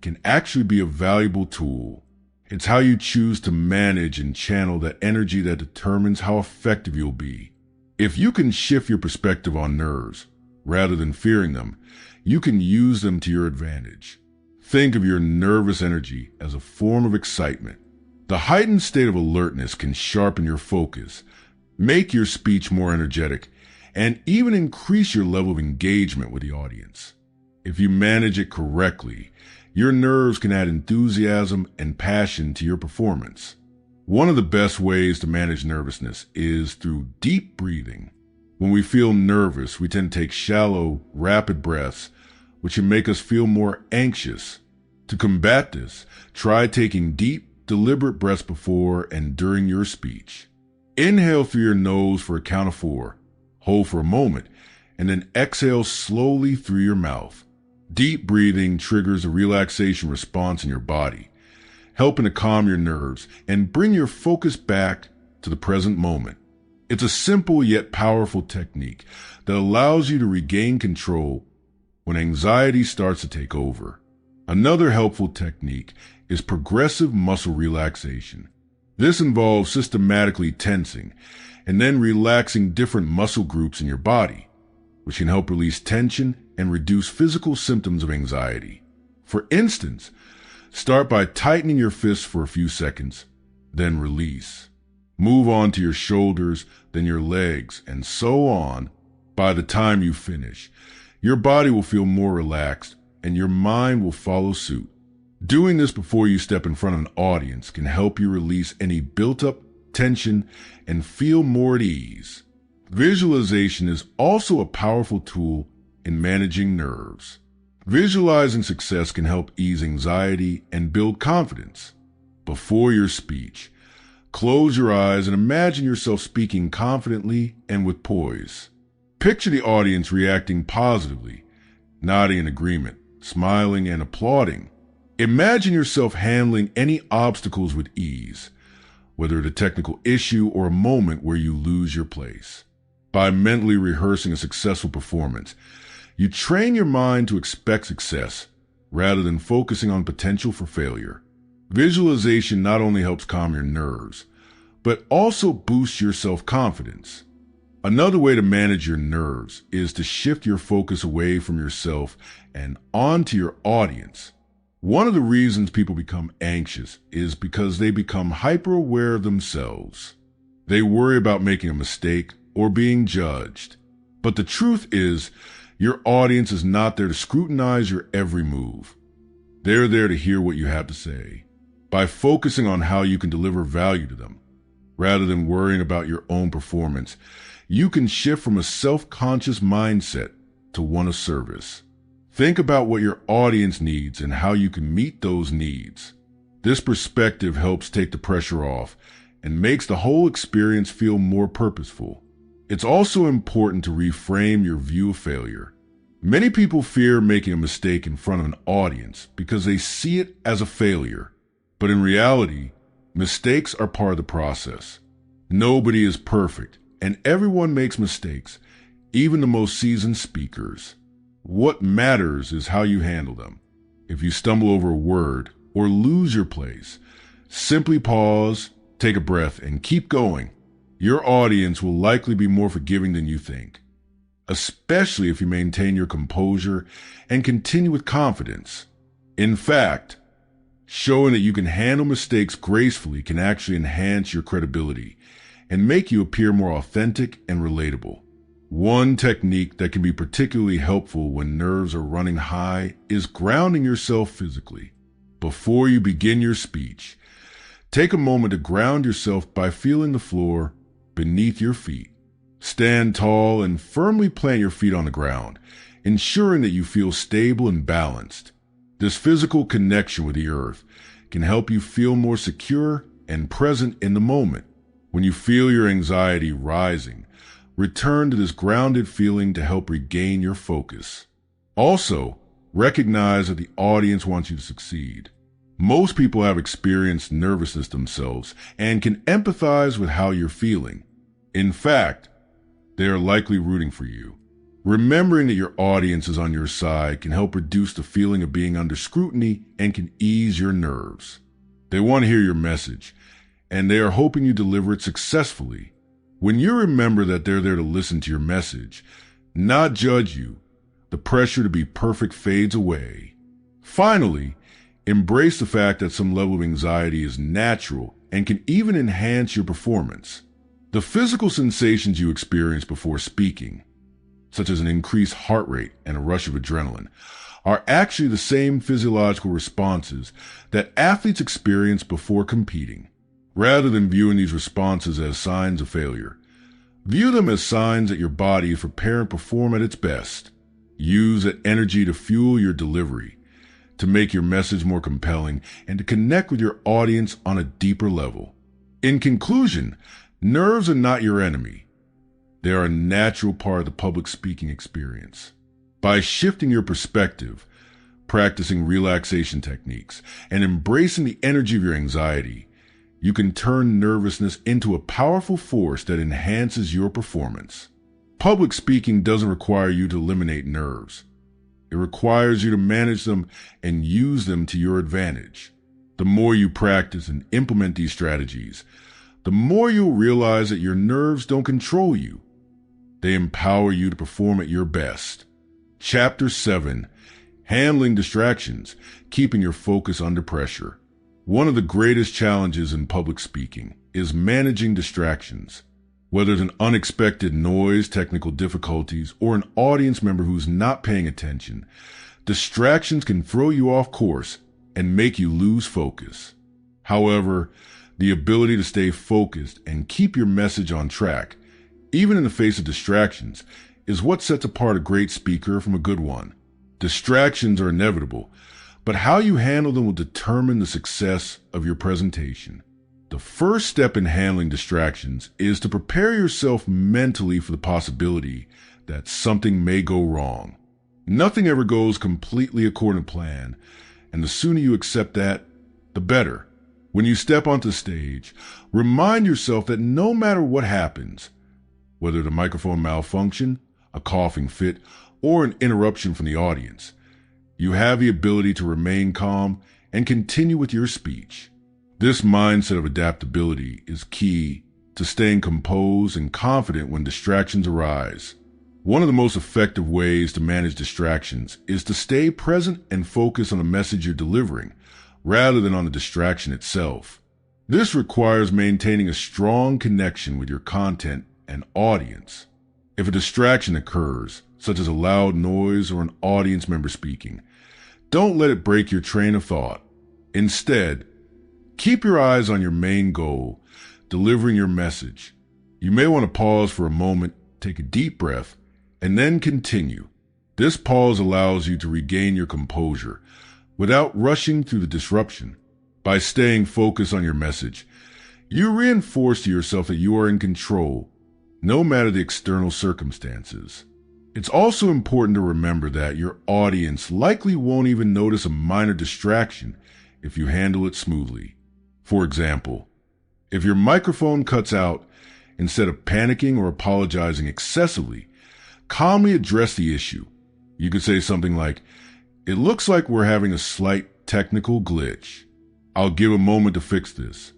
can actually be a valuable tool. It's how you choose to manage and channel that energy that determines how effective you'll be. If you can shift your perspective on nerves, rather than fearing them, you can use them to your advantage. Think of your nervous energy as a form of excitement. The heightened state of alertness can sharpen your focus, make your speech more energetic, and even increase your level of engagement with the audience. If you manage it correctly, your nerves can add enthusiasm and passion to your performance. One of the best ways to manage nervousness is through deep breathing. When we feel nervous, we tend to take shallow, rapid breaths, which can make us feel more anxious. To combat this, try taking deep, deliberate breaths before and during your speech. Inhale through your nose for a count of 4, hold for a moment, and then exhale slowly through your mouth. Deep breathing triggers a relaxation response in your body, helping to calm your nerves and bring your focus back to the present moment. It's a simple yet powerful technique that allows you to regain control when anxiety starts to take over. Another helpful technique is progressive muscle relaxation. This involves systematically tensing and then relaxing different muscle groups in your body, which can help release tension and reduce physical symptoms of anxiety. For instance, start by tightening your fists for a few seconds, then release. Move on to your shoulders, then your legs, and so on. By the time you finish, your body will feel more relaxed and your mind will follow suit. Doing this before you step in front of an audience can help you release any built-up tension and feel more at ease. Visualization is also a powerful tool in managing nerves. Visualizing success can help ease anxiety and build confidence. Before your speech, close your eyes and imagine yourself speaking confidently and with poise. Picture the audience reacting positively, nodding in agreement, smiling and applauding. Imagine yourself handling any obstacles with ease, whether it's a technical issue or a moment where you lose your place. By mentally rehearsing a successful performance, you train your mind to expect success rather than focusing on potential for failure. Visualization not only helps calm your nerves, but also boosts your self-confidence. Another way to manage your nerves is to shift your focus away from yourself and onto your audience. One of the reasons people become anxious is because they become hyper-aware of themselves. They worry about making a mistake or being judged. But the truth is, your audience is not there to scrutinize your every move. They're there to hear what you have to say. By focusing on how you can deliver value to them, rather than worrying about your own performance, you can shift from a self-conscious mindset to one of service. Think about what your audience needs and how you can meet those needs. This perspective helps take the pressure off and makes the whole experience feel more purposeful. It's also important to reframe your view of failure. Many people fear making a mistake in front of an audience because they see it as a failure. But in reality, mistakes are part of the process. Nobody is perfect, and everyone makes mistakes, even the most seasoned speakers. What matters is how you handle them. If you stumble over a word or lose your place, simply pause, take a breath, and keep going. Your audience will likely be more forgiving than you think, especially if you maintain your composure and continue with confidence. In fact, showing that you can handle mistakes gracefully can actually enhance your credibility and make you appear more authentic and relatable. One technique that can be particularly helpful when nerves are running high is grounding yourself physically. Before you begin your speech, take a moment to ground yourself by feeling the floor beneath your feet. Stand tall and firmly plant your feet on the ground, ensuring that you feel stable and balanced. This physical connection with the earth can help you feel more secure and present in the moment. When you feel your anxiety rising, return to this grounded feeling to help regain your focus. Also, recognize that the audience wants you to succeed. Most people have experienced nervousness themselves and can empathize with how you're feeling. In fact, they are likely rooting for you. Remembering that your audience is on your side can help reduce the feeling of being under scrutiny and can ease your nerves. They want to hear your message, and they are hoping you deliver it successfully. When you remember that they're there to listen to your message, not judge you, the pressure to be perfect fades away. Finally, embrace the fact that some level of anxiety is natural and can even enhance your performance. The physical sensations you experience before speaking, such as an increased heart rate and a rush of adrenaline, are actually the same physiological responses that athletes experience before competing. Rather than viewing these responses as signs of failure, view them as signs that your body is preparing to perform at its best. Use that energy to fuel your delivery, to make your message more compelling, and to connect with your audience on a deeper level. In conclusion, nerves are not your enemy. They are a natural part of the public speaking experience. By shifting your perspective, practicing relaxation techniques, and embracing the energy of your anxiety, you can turn nervousness into a powerful force that enhances your performance. Public speaking doesn't require you to eliminate nerves. It requires you to manage them and use them to your advantage. The more you practice and implement these strategies, the more you'll realize that your nerves don't control you. They empower you to perform at your best. Chapter 7. Handling distractions, keeping your focus under pressure. One of the greatest challenges in public speaking is managing distractions. Whether it's an unexpected noise, technical difficulties, or an audience member who's not paying attention, distractions can throw you off course and make you lose focus. However, the ability to stay focused and keep your message on track, even in the face of distractions, is what sets apart a great speaker from a good one. Distractions are inevitable, but how you handle them will determine the success of your presentation. The first step in handling distractions is to prepare yourself mentally for the possibility that something may go wrong. Nothing ever goes completely according to plan, and the sooner you accept that, the better. When you step onto the stage, remind yourself that no matter what happens, whether the microphone malfunction, a coughing fit, or an interruption from the audience, you have the ability to remain calm and continue with your speech. This mindset of adaptability is key to staying composed and confident when distractions arise. One of the most effective ways to manage distractions is to stay present and focus on the message you're delivering, rather than on the distraction itself. This requires maintaining a strong connection with your content and audience. If a distraction occurs, such as a loud noise or an audience member speaking, don't let it break your train of thought. Instead, keep your eyes on your main goal, delivering your message. You may want to pause for a moment, take a deep breath, and then continue. This pause allows you to regain your composure without rushing through the disruption. By staying focused on your message, you reinforce to yourself that you are in control, no matter the external circumstances. It's also important to remember that your audience likely won't even notice a minor distraction if you handle it smoothly. For example, if your microphone cuts out, instead of panicking or apologizing excessively, calmly address the issue. You could say something like, "It looks like we're having a slight technical glitch. I'll give a moment to fix this,"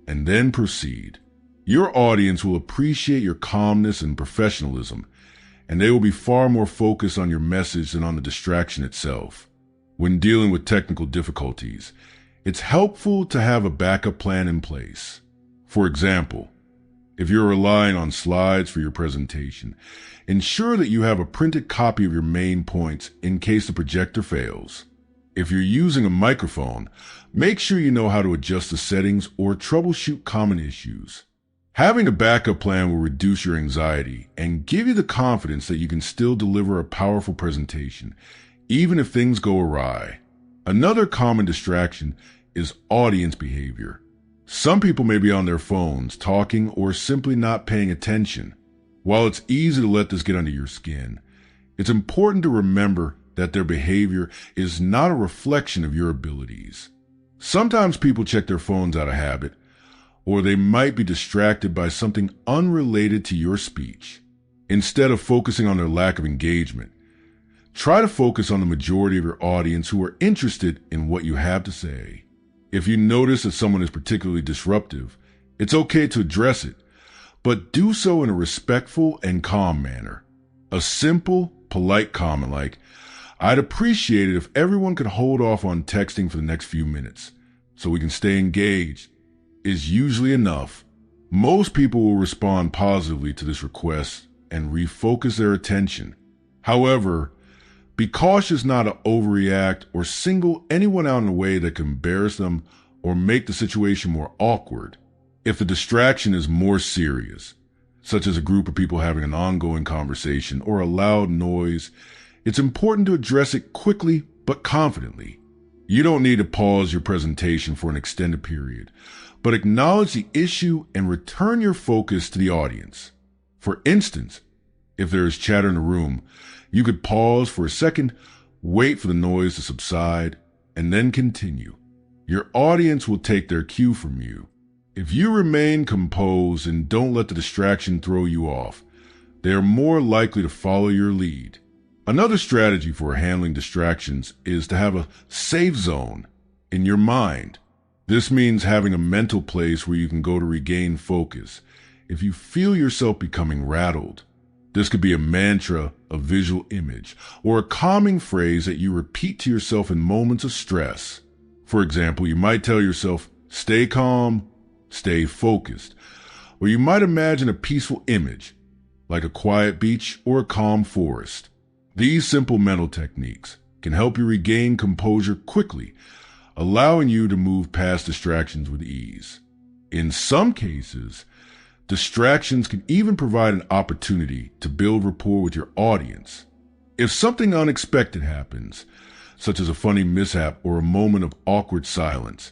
and then proceed. Your audience will appreciate your calmness and professionalism, and they will be far more focused on your message than on the distraction itself. When dealing with technical difficulties, it's helpful to have a backup plan in place. For example, if you're relying on slides for your presentation, ensure that you have a printed copy of your main points in case the projector fails. If you're using a microphone, make sure you know how to adjust the settings or troubleshoot common issues. Having a backup plan will reduce your anxiety and give you the confidence that you can still deliver a powerful presentation, even if things go awry. Another common distraction is audience behavior. Some people may be on their phones, talking, or simply not paying attention. While it's easy to let this get under your skin, it's important to remember that their behavior is not a reflection of your abilities. Sometimes people check their phones out of habit, or they might be distracted by something unrelated to your speech. Instead of focusing on their lack of engagement, try to focus on the majority of your audience who are interested in what you have to say. If you notice that someone is particularly disruptive, it's okay to address it, but do so in a respectful and calm manner. A simple, polite comment like, "I'd appreciate it if everyone could hold off on texting for the next few minutes so we can stay engaged," is usually enough. Most people will respond positively to this request and refocus their attention. However, be cautious not to overreact or single anyone out in a way that can embarrass them or make the situation more awkward. If the distraction is more serious, such as a group of people having an ongoing conversation or a loud noise, it's important to address it quickly but confidently. You don't need to pause your presentation for an extended period, but acknowledge the issue and return your focus to the audience. For instance, if there is chatter in the room, you could pause for a second, wait for the noise to subside, and then continue. Your audience will take their cue from you. If you remain composed and don't let the distraction throw you off, they are more likely to follow your lead. Another strategy for handling distractions is to have a safe zone in your mind. This means having a mental place where you can go to regain focus if you feel yourself becoming rattled. This could be a mantra, a visual image, or a calming phrase that you repeat to yourself in moments of stress. For example, you might tell yourself, "Stay calm, stay focused," or you might imagine a peaceful image, like a quiet beach or a calm forest. These simple mental techniques can help you regain composure quickly, allowing you to move past distractions with ease. In some cases, distractions can even provide an opportunity to build rapport with your audience. If something unexpected happens, such as a funny mishap or a moment of awkward silence,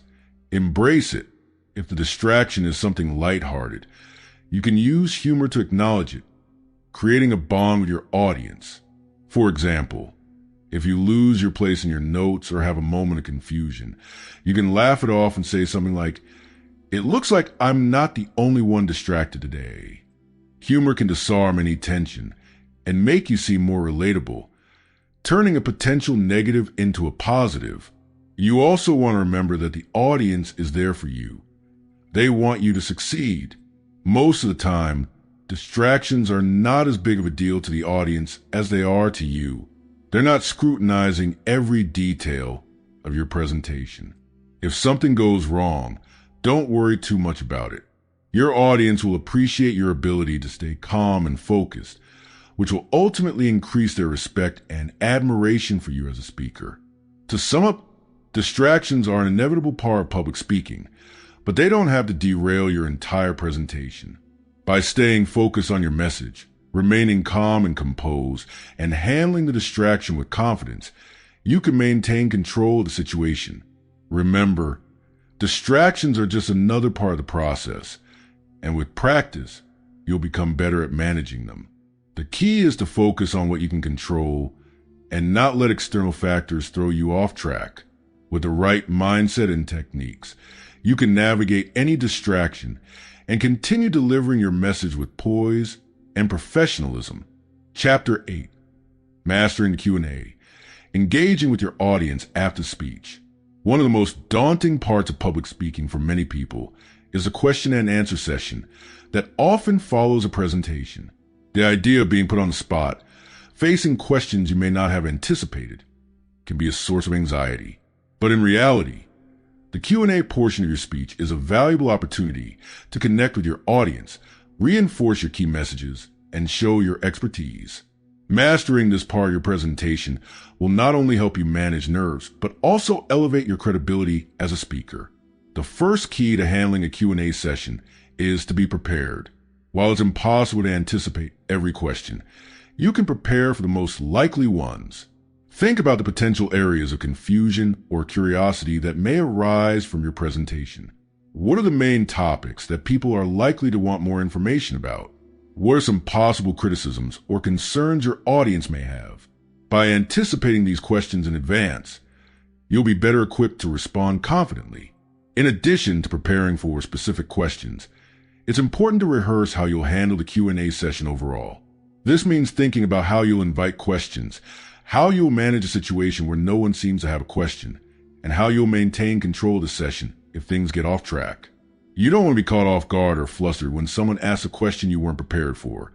embrace it. If the distraction is something lighthearted, you can use humor to acknowledge it, creating a bond with your audience. For example, if you lose your place in your notes or have a moment of confusion, you can laugh it off and say something like, "It looks like I'm not the only one distracted today." Humor can disarm any tension and make you seem more relatable, turning a potential negative into a positive. You also want to remember that the audience is there for you. They want you to succeed. Most of the time, Distractions are not as big of a deal to the audience as they are to you. They're not scrutinizing every detail of your presentation. If something goes wrong, don't worry too much about it. Your audience will appreciate your ability to stay calm and focused, which will ultimately increase their respect and admiration for you as a speaker. To sum up, distractions are an inevitable part of public speaking, but they don't have to derail your entire presentation. By staying focused on your message, remaining calm and composed, and handling the distraction with confidence, you can maintain control of the situation. Remember, distractions are just another part of the process, and with practice, you'll become better at managing them. The key is to focus on what you can control and not let external factors throw you off track. With the right mindset and techniques, you can navigate any distraction and continue delivering your message with poise and professionalism. Chapter 8. Mastering the Q&A. Engaging with your audience after speech. One of the most daunting parts of public speaking for many people is the question and answer session that often follows a presentation. The idea of being put on the spot, facing questions you may not have anticipated, can be a source of anxiety. But in reality, the Q&A portion of your speech is a valuable opportunity to connect with your audience, reinforce your key messages, and show your expertise. Mastering this part of your presentation will not only help you manage nerves, but also elevate your credibility as a speaker. The first key to handling a Q&A session is to be prepared. While it's impossible to anticipate every question, you can prepare for the most likely ones. Think about the potential areas of confusion or curiosity that may arise from your presentation. What are the main topics that people are likely to want more information about? What are some possible criticisms or concerns your audience may have? By anticipating these questions in advance, you'll be better equipped to respond confidently. In addition to preparing for specific questions, it's important to rehearse how you'll handle the Q&A session overall. This means thinking about how you'll invite questions, how you'll manage a situation where no one seems to have a question, and how you'll maintain control of the session if things get off track. You don't want to be caught off guard or flustered when someone asks a question you weren't prepared for,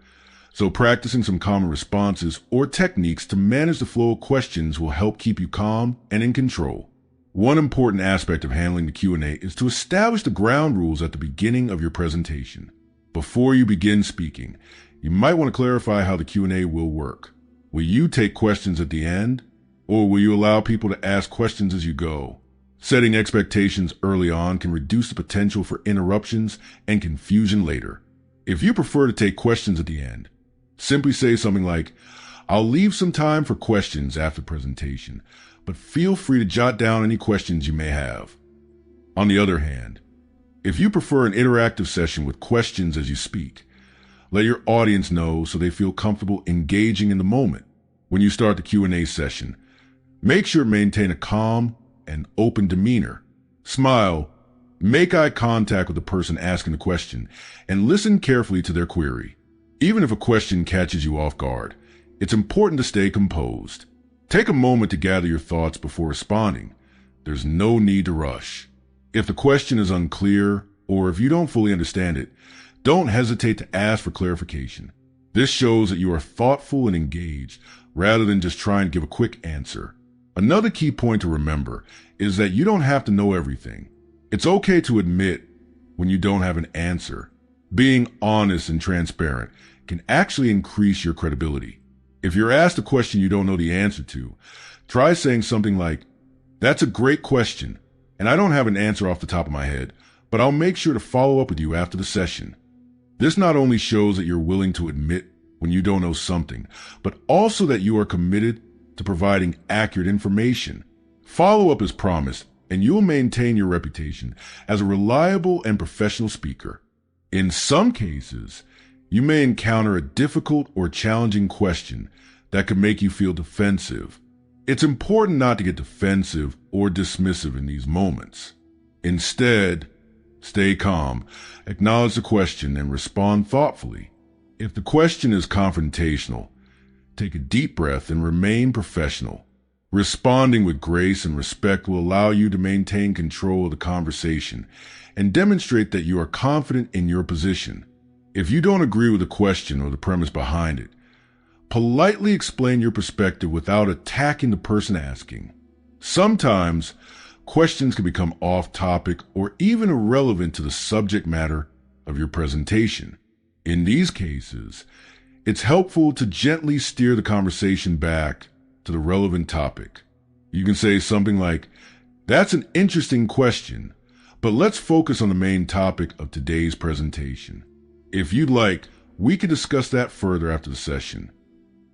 so practicing some common responses or techniques to manage the flow of questions will help keep you calm and in control. One important aspect of handling the Q&A is to establish the ground rules at the beginning of your presentation. Before you begin speaking, you might want to clarify how the Q&A will work. Will you take questions at the end, or will you allow people to ask questions as you go? Setting expectations early on can reduce the potential for interruptions and confusion later. If you prefer to take questions at the end, simply say something like, "I'll leave some time for questions after the presentation, but feel free to jot down any questions you may have." On the other hand, if you prefer an interactive session with questions as you speak, let your audience know so they feel comfortable engaging in the moment. When you start the Q&A session, make sure to maintain a calm and open demeanor. Smile, make eye contact with the person asking the question, and listen carefully to their query. Even if a question catches you off guard, it's important to stay composed. Take a moment to gather your thoughts before responding. There's no need to rush. If the question is unclear, or if you don't fully understand it, don't hesitate to ask for clarification. This shows that you are thoughtful and engaged, rather than just trying to give a quick answer. Another key point to remember is that you don't have to know everything. It's okay to admit when you don't have an answer. Being honest and transparent can actually increase your credibility. If you're asked a question you don't know the answer to, try saying something like, "That's a great question, and I don't have an answer off the top of my head, but I'll make sure to follow up with you after the session." This not only shows that you're willing to admit when you don't know something, but also that you are committed to providing accurate information. Follow up as promised, and you'll maintain your reputation as a reliable and professional speaker. In some cases, you may encounter a difficult or challenging question that could make you feel defensive. It's important not to get defensive or dismissive in these moments. Instead, stay calm, acknowledge the question, and respond thoughtfully. If the question is confrontational, take a deep breath and remain professional. Responding with grace and respect will allow you to maintain control of the conversation and demonstrate that you are confident in your position. If you don't agree with the question or the premise behind it, politely explain your perspective without attacking the person asking. Sometimes, questions can become off-topic or even irrelevant to the subject matter of your presentation. In these cases, it's helpful to gently steer the conversation back to the relevant topic. You can say something like, "That's an interesting question, but let's focus on the main topic of today's presentation. If you'd like, we can discuss that further after the session."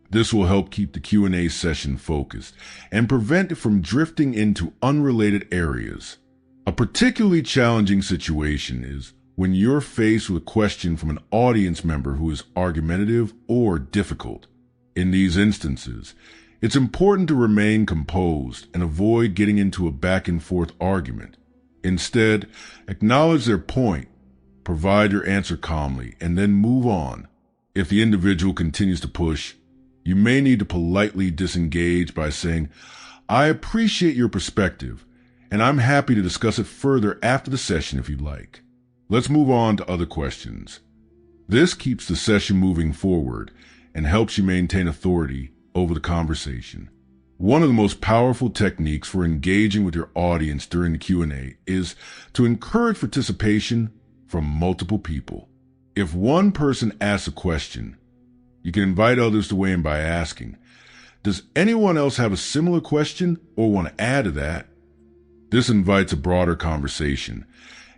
This will help keep the Q&A session focused and prevent it from drifting into unrelated areas. A particularly challenging situation is when you're faced with a question from an audience member who is argumentative or difficult. In these instances, it's important to remain composed and avoid getting into a back and forth argument. Instead, acknowledge their point, provide your answer calmly, and then move on. If the individual continues to push, you may need to politely disengage by saying, "I appreciate your perspective, and I'm happy to discuss it further after the session if you'd like." Let's move on to other questions. This keeps the session moving forward and helps you maintain authority over the conversation. One of the most powerful techniques for engaging with your audience during the Q&A is to encourage participation from multiple people. If one person asks a question, you can invite others to weigh in by asking, "Does anyone else have a similar question or want to add to that?" This invites a broader conversation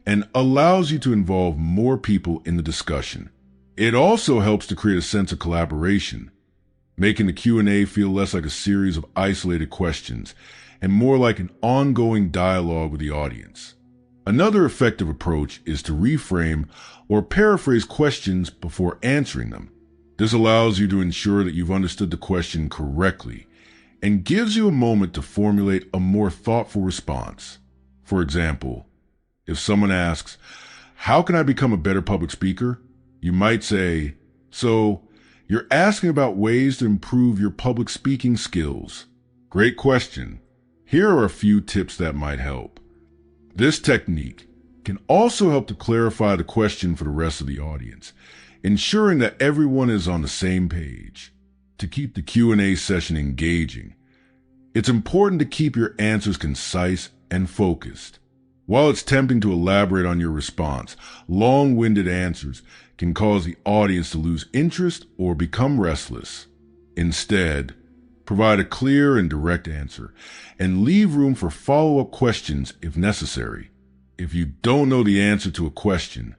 and allows you to involve more people in the discussion. It also helps to create a sense of collaboration, making the Q&A feel less like a series of isolated questions and more like an ongoing dialogue with the audience. Another effective approach is to reframe or paraphrase questions before answering them. This allows you to ensure that you've understood the question correctly and gives you a moment to formulate a more thoughtful response. For example, if someone asks, "How can I become a better public speaker?" you might say, "So, you're asking about ways to improve your public speaking skills. Great question. Here are a few tips that might help." This technique can also help to clarify the question for the rest of the audience, ensuring that everyone is on the same page. To keep the Q&A session engaging, it's important to keep your answers concise and focused. While it's tempting to elaborate on your response, long-winded answers can cause the audience to lose interest or become restless. Instead, provide a clear and direct answer, and leave room for follow-up questions if necessary. If you don't know the answer to a question,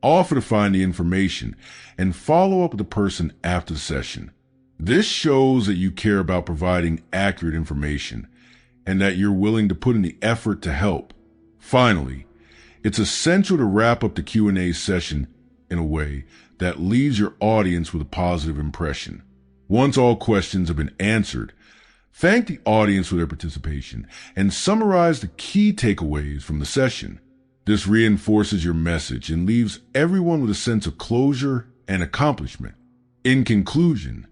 offer to find the information and follow up with the person after the session. This shows that you care about providing accurate information and that you're willing to put in the effort to help. Finally, it's essential to wrap up the Q&A session in a way that leaves your audience with a positive impression. Once all questions have been answered, thank the audience for their participation and summarize the key takeaways from the session. This reinforces your message and leaves everyone with a sense of closure and accomplishment. In conclusion,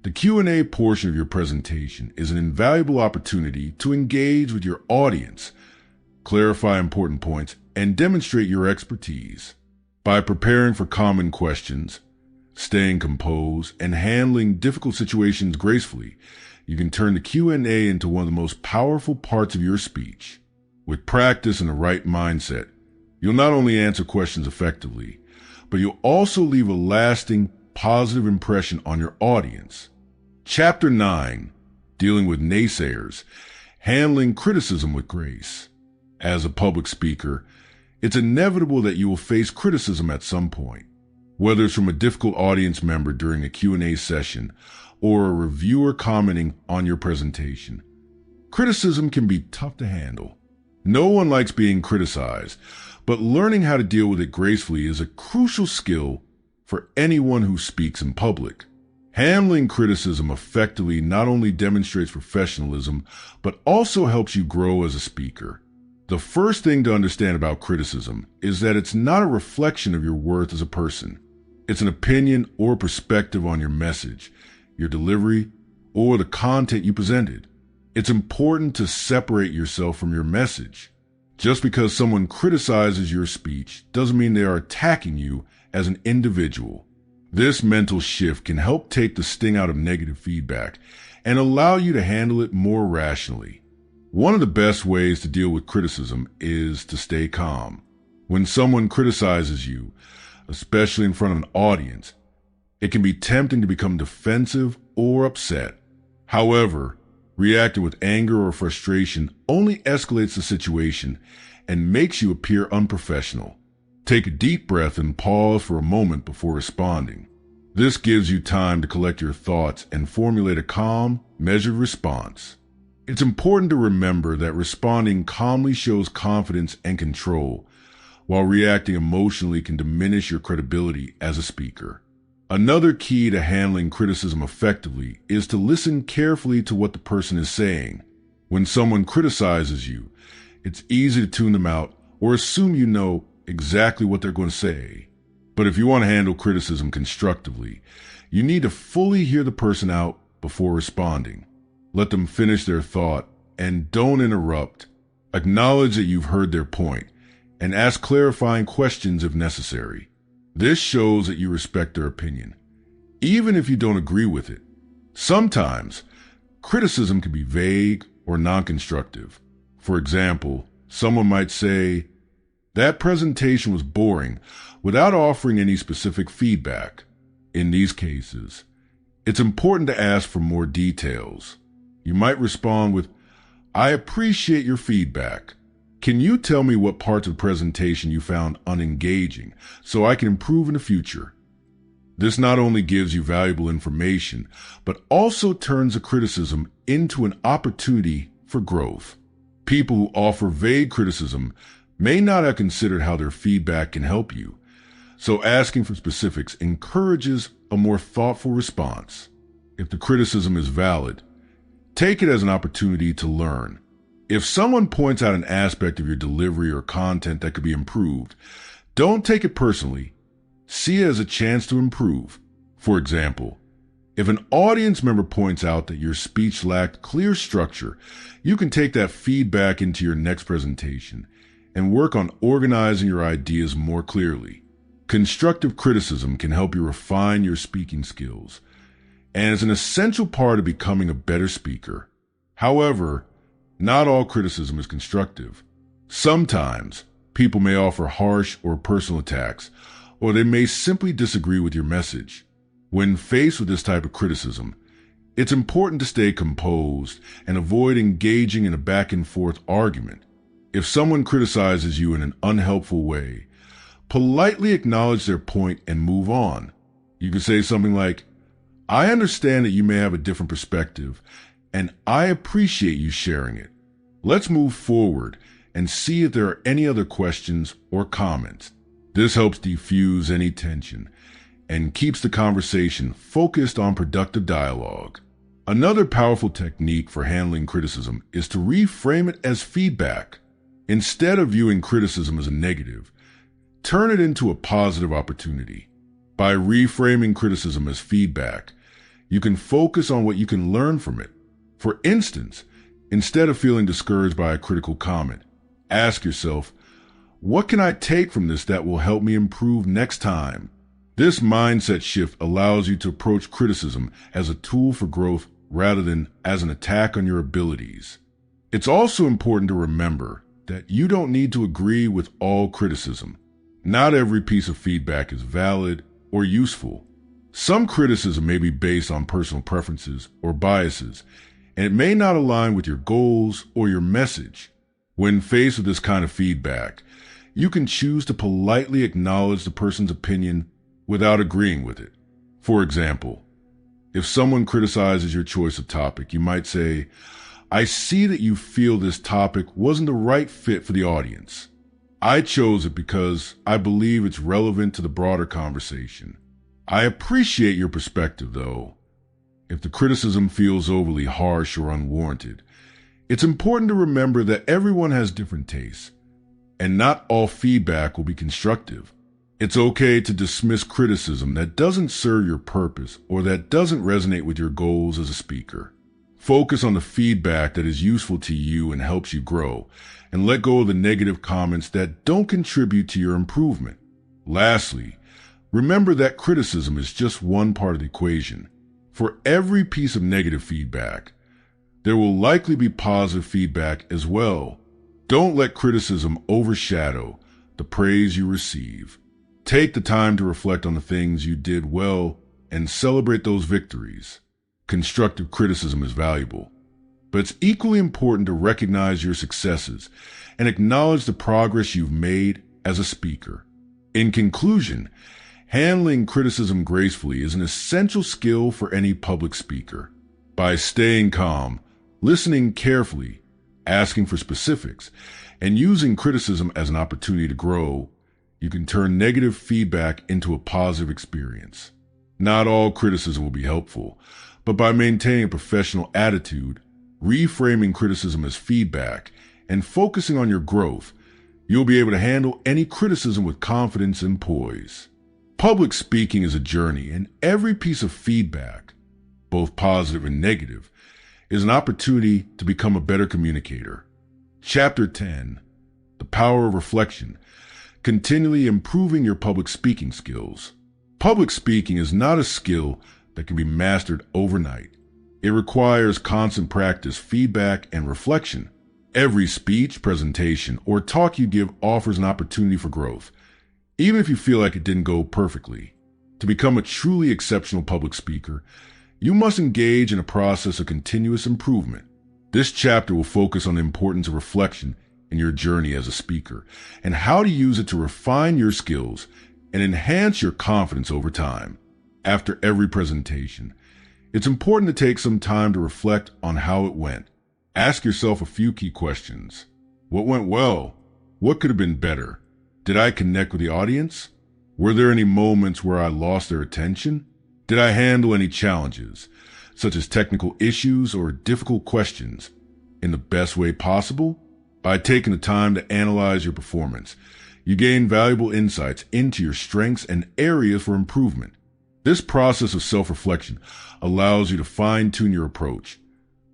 the Q&A portion of your presentation is an invaluable opportunity to engage with your audience, clarify important points, and demonstrate your expertise. By preparing for common questions, staying composed, and handling difficult situations gracefully, you can turn the Q&A into one of the most powerful parts of your speech. With practice and the right mindset, you'll not only answer questions effectively, but you'll also leave a lasting, positive impression on your audience. Chapter 9, Dealing with Naysayers, Handling Criticism with Grace. As a public speaker, it's inevitable that you will face criticism at some point, whether it's from a difficult audience member during a Q&A session or a reviewer commenting on your presentation. Criticism can be tough to handle. No one likes being criticized, but learning how to deal with it gracefully is a crucial skill for anyone who speaks in public. Handling criticism effectively not only demonstrates professionalism, but also helps you grow as a speaker. The first thing to understand about criticism is that it's not a reflection of your worth as a person. It's an opinion or perspective on your message, your delivery, or the content you presented. It's important to separate yourself from your message. Just because someone criticizes your speech doesn't mean they are attacking you as an individual. This mental shift can help take the sting out of negative feedback and allow you to handle it more rationally. One of the best ways to deal with criticism is to stay calm. When someone criticizes you, especially in front of an audience, it can be tempting to become defensive or upset. However, reacting with anger or frustration only escalates the situation and makes you appear unprofessional. Take a deep breath and pause for a moment before responding. This gives you time to collect your thoughts and formulate a calm, measured response. It's important to remember that responding calmly shows confidence and control, while reacting emotionally can diminish your credibility as a speaker. Another key to handling criticism effectively is to listen carefully to what the person is saying. When someone criticizes you, it's easy to tune them out or assume you know exactly what they're going to say. But if you want to handle criticism constructively, you need to fully hear the person out before responding. Let them finish their thought and don't interrupt. Acknowledge that you've heard their point and ask clarifying questions if necessary. This shows that you respect their opinion, even if you don't agree with it. Sometimes, criticism can be vague or non-constructive. For example, someone might say, "That presentation was boring," without offering any specific feedback. In these cases, it's important to ask for more details. You might respond with, "I appreciate your feedback. Can you tell me what parts of the presentation you found unengaging so I can improve in the future?" This not only gives you valuable information, but also turns the criticism into an opportunity for growth. People who offer vague criticism may not have considered how their feedback can help you, so asking for specifics encourages a more thoughtful response. If the criticism is valid, take it as an opportunity to learn. If someone points out an aspect of your delivery or content that could be improved, don't take it personally. See it as a chance to improve. For example, if an audience member points out that your speech lacked clear structure, you can take that feedback into your next presentation and work on organizing your ideas more clearly. Constructive criticism can help you refine your speaking skills, and is an essential part of becoming a better speaker. However, not all criticism is constructive. Sometimes, people may offer harsh or personal attacks, or they may simply disagree with your message. When faced with this type of criticism, it's important to stay composed and avoid engaging in a back-and-forth argument. If someone criticizes you in an unhelpful way, politely acknowledge their point and move on. You can say something like, "I understand that you may have a different perspective, and I appreciate you sharing it. Let's move forward and see if there are any other questions or comments." This helps diffuse any tension and keeps the conversation focused on productive dialogue. Another powerful technique for handling criticism is to reframe it as feedback. Instead of viewing criticism as a negative, turn it into a positive opportunity. By reframing criticism as feedback, you can focus on what you can learn from it. For instance, instead of feeling discouraged by a critical comment, ask yourself, "What can I take from this that will help me improve next time?" This mindset shift allows you to approach criticism as a tool for growth rather than as an attack on your abilities. It's also important to remember that you don't need to agree with all criticism. Not every piece of feedback is valid or useful. Some criticism may be based on personal preferences or biases, and it may not align with your goals or your message. When faced with this kind of feedback, you can choose to politely acknowledge the person's opinion without agreeing with it. For example, if someone criticizes your choice of topic, you might say, "I see that you feel this topic wasn't the right fit for the audience. I chose it because I believe it's relevant to the broader conversation. I appreciate your perspective, though." If the criticism feels overly harsh or unwarranted, it's important to remember that everyone has different tastes, and not all feedback will be constructive. It's okay to dismiss criticism that doesn't serve your purpose or that doesn't resonate with your goals as a speaker. Focus on the feedback that is useful to you and helps you grow, and let go of the negative comments that don't contribute to your improvement. Lastly, Remember that criticism is just one part of the equation. For every piece of negative feedback, there will likely be positive feedback as well. Don't let criticism overshadow the praise you receive. Take the time to reflect on the things you did well and celebrate those victories. Constructive criticism is valuable, but it's equally important to recognize your successes and acknowledge the progress you've made as a speaker. In conclusion, handling criticism gracefully is an essential skill for any public speaker. By staying calm, listening carefully, asking for specifics, and using criticism as an opportunity to grow, you can turn negative feedback into a positive experience. Not all criticism will be helpful, but by maintaining a professional attitude, reframing criticism as feedback, and focusing on your growth, you'll be able to handle any criticism with confidence and poise. Public speaking is a journey, and every piece of feedback, both positive and negative, is an opportunity to become a better communicator. Chapter 10, The Power of Reflection, continually improving your public speaking skills. Public speaking is not a skill that can be mastered overnight. It requires constant practice, feedback, and reflection. Every speech, presentation, or talk you give offers an opportunity for growth, even if you feel like it didn't go perfectly. To become a truly exceptional public speaker, you must engage in a process of continuous improvement. This chapter will focus on the importance of reflection in your journey as a speaker and how to use it to refine your skills and enhance your confidence over time. After every presentation, it's important to take some time to reflect on how it went. Ask yourself a few key questions. What went well? What could have been better? Did I connect with the audience? Were there any moments where I lost their attention? Did I handle any challenges, such as technical issues or difficult questions, in the best way possible? By taking the time to analyze your performance, you gain valuable insights into your strengths and areas for improvement. This process of self-reflection allows you to fine-tune your approach,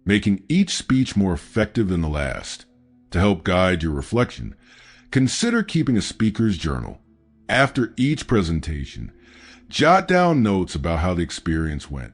making each speech more effective than the last. To help guide your reflection, consider keeping a speaker's journal. After each presentation, jot down notes about how the experience went.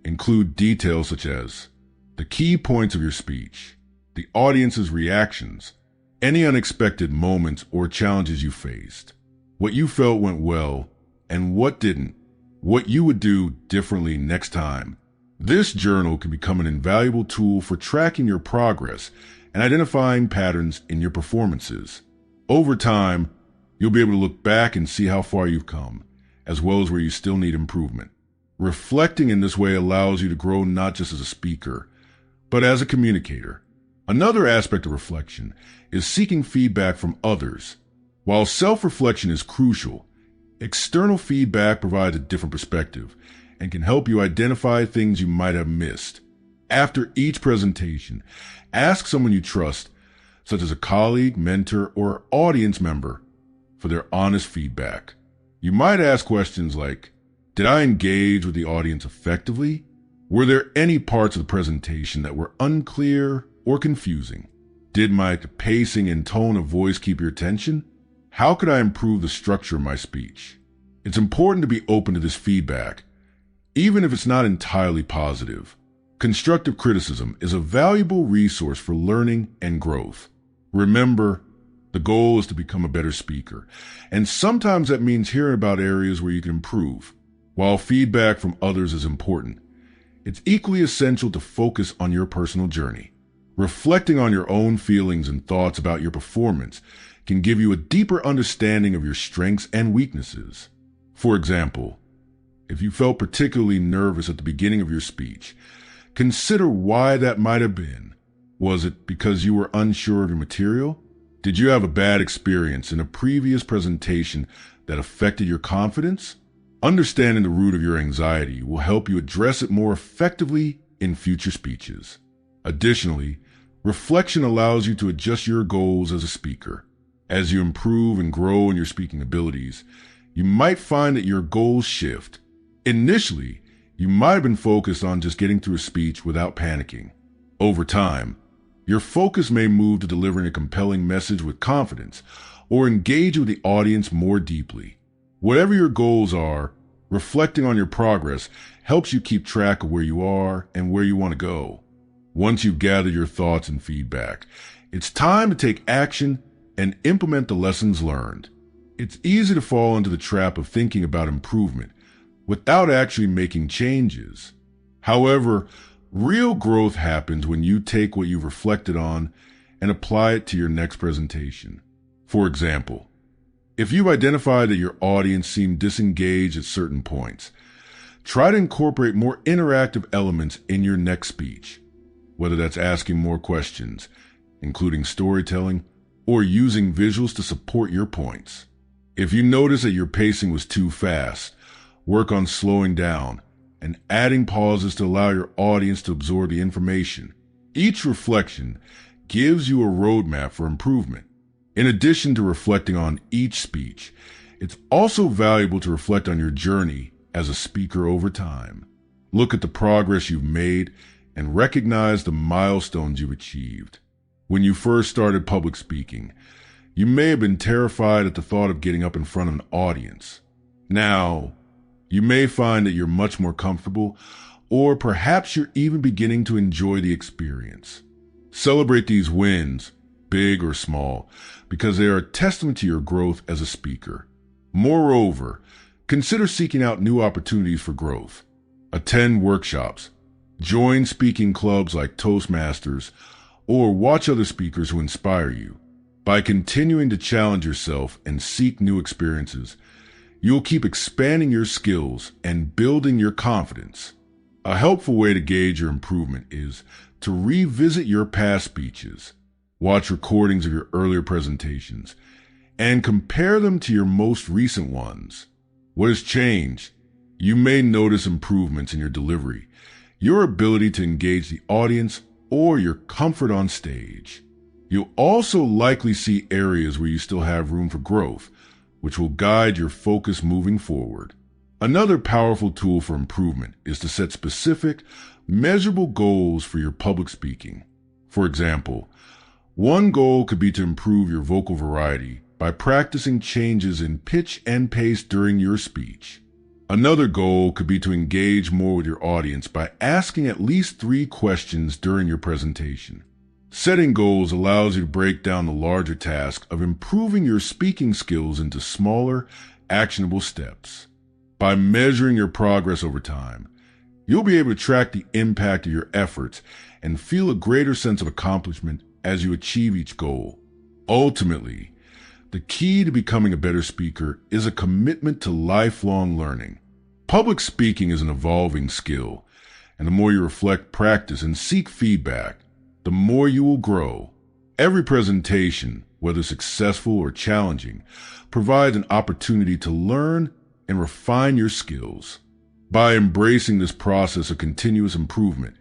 Include details such as the key points of your speech, the audience's reactions, any unexpected moments or challenges you faced, what you felt went well and what didn't, what you would do differently next time. This journal can become an invaluable tool for tracking your progress and identifying patterns in your performances. Over time, you'll be able to look back and see how far you've come, as well as where you still need improvement. Reflecting in this way allows you to grow not just as a speaker, but as a communicator. Another aspect of reflection is seeking feedback from others. While self-reflection is crucial, external feedback provides a different perspective and can help you identify things you might have missed. After each presentation, ask someone you trust, such as a colleague, mentor, or audience member, for their honest feedback. You might ask questions like, did I engage with the audience effectively? Were there any parts of the presentation that were unclear or confusing? Did my pacing and tone of voice keep your attention? How could I improve the structure of my speech? It's important to be open to this feedback, even if it's not entirely positive. Constructive criticism is a valuable resource for learning and growth. Remember, the goal is to become a better speaker, and sometimes that means hearing about areas where you can improve. While feedback from others is important, it's equally essential to focus on your personal journey. Reflecting on your own feelings and thoughts about your performance can give you a deeper understanding of your strengths and weaknesses. For example, if you felt particularly nervous at the beginning of your speech, consider why that might have been. Was it because you were unsure of your material? Did you have a bad experience in a previous presentation that affected your confidence? Understanding the root of your anxiety will help you address it more effectively in future speeches. Additionally, reflection allows you to adjust your goals as a speaker. As you improve and grow in your speaking abilities, you might find that your goals shift. Initially, you might have been focused on just getting through a speech without panicking. Over time, your focus may move to delivering a compelling message with confidence or engage with the audience more deeply. Whatever your goals are, reflecting on your progress helps you keep track of where you are and where you want to go. Once you've gathered your thoughts and feedback, it's time to take action and implement the lessons learned. It's easy to fall into the trap of thinking about improvement without actually making changes. However, real growth happens when you take what you've reflected on and apply it to your next presentation. For example, if you've identified that your audience seemed disengaged at certain points, try to incorporate more interactive elements in your next speech, whether that's asking more questions, including storytelling, or using visuals to support your points. If you notice that your pacing was too fast, work on slowing down and adding pauses to allow your audience to absorb the information. Each reflection gives you a roadmap for improvement. In addition to reflecting on each speech, it's also valuable to reflect on your journey as a speaker over time. Look at the progress you've made and recognize the milestones you've achieved. When you first started public speaking, you may have been terrified at the thought of getting up in front of an audience. Now, you may find that you're much more comfortable, or perhaps you're even beginning to enjoy the experience. Celebrate these wins, big or small, because they are a testament to your growth as a speaker. Moreover, consider seeking out new opportunities for growth. Attend workshops, join speaking clubs like Toastmasters, or watch other speakers who inspire you. By continuing to challenge yourself and seek new experiences, you'll keep expanding your skills and building your confidence. A helpful way to gauge your improvement is to revisit your past speeches, watch recordings of your earlier presentations, and compare them to your most recent ones. What has changed? You may notice improvements in your delivery, your ability to engage the audience, or your comfort on stage. You'll also likely see areas where you still have room for growth, which will guide your focus moving forward. Another powerful tool for improvement is to set specific, measurable goals for your public speaking. For example, one goal could be to improve your vocal variety by practicing changes in pitch and pace during your speech. Another goal could be to engage more with your audience by asking at least 3 questions during your presentation. Setting goals allows you to break down the larger task of improving your speaking skills into smaller, actionable steps. By measuring your progress over time, you'll be able to track the impact of your efforts and feel a greater sense of accomplishment as you achieve each goal. Ultimately, the key to becoming a better speaker is a commitment to lifelong learning. Public speaking is an evolving skill, and the more you reflect, practice, and seek feedback, the more you will grow. Every presentation, whether successful or challenging, provides an opportunity to learn and refine your skills. By embracing this process of continuous improvement,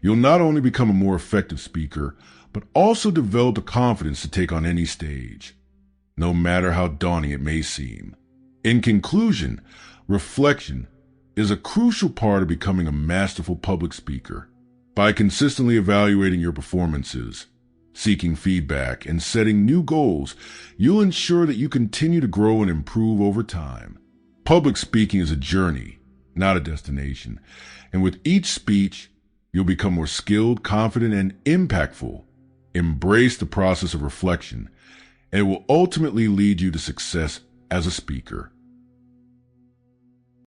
you'll not only become a more effective speaker, but also develop the confidence to take on any stage, no matter how daunting it may seem. In conclusion, reflection is a crucial part of becoming a masterful public speaker. By consistently evaluating your performances, seeking feedback, and setting new goals, you'll ensure that you continue to grow and improve over time. Public speaking is a journey, not a destination, and with each speech, you'll become more skilled, confident, and impactful. Embrace the process of reflection, and it will ultimately lead you to success as a speaker.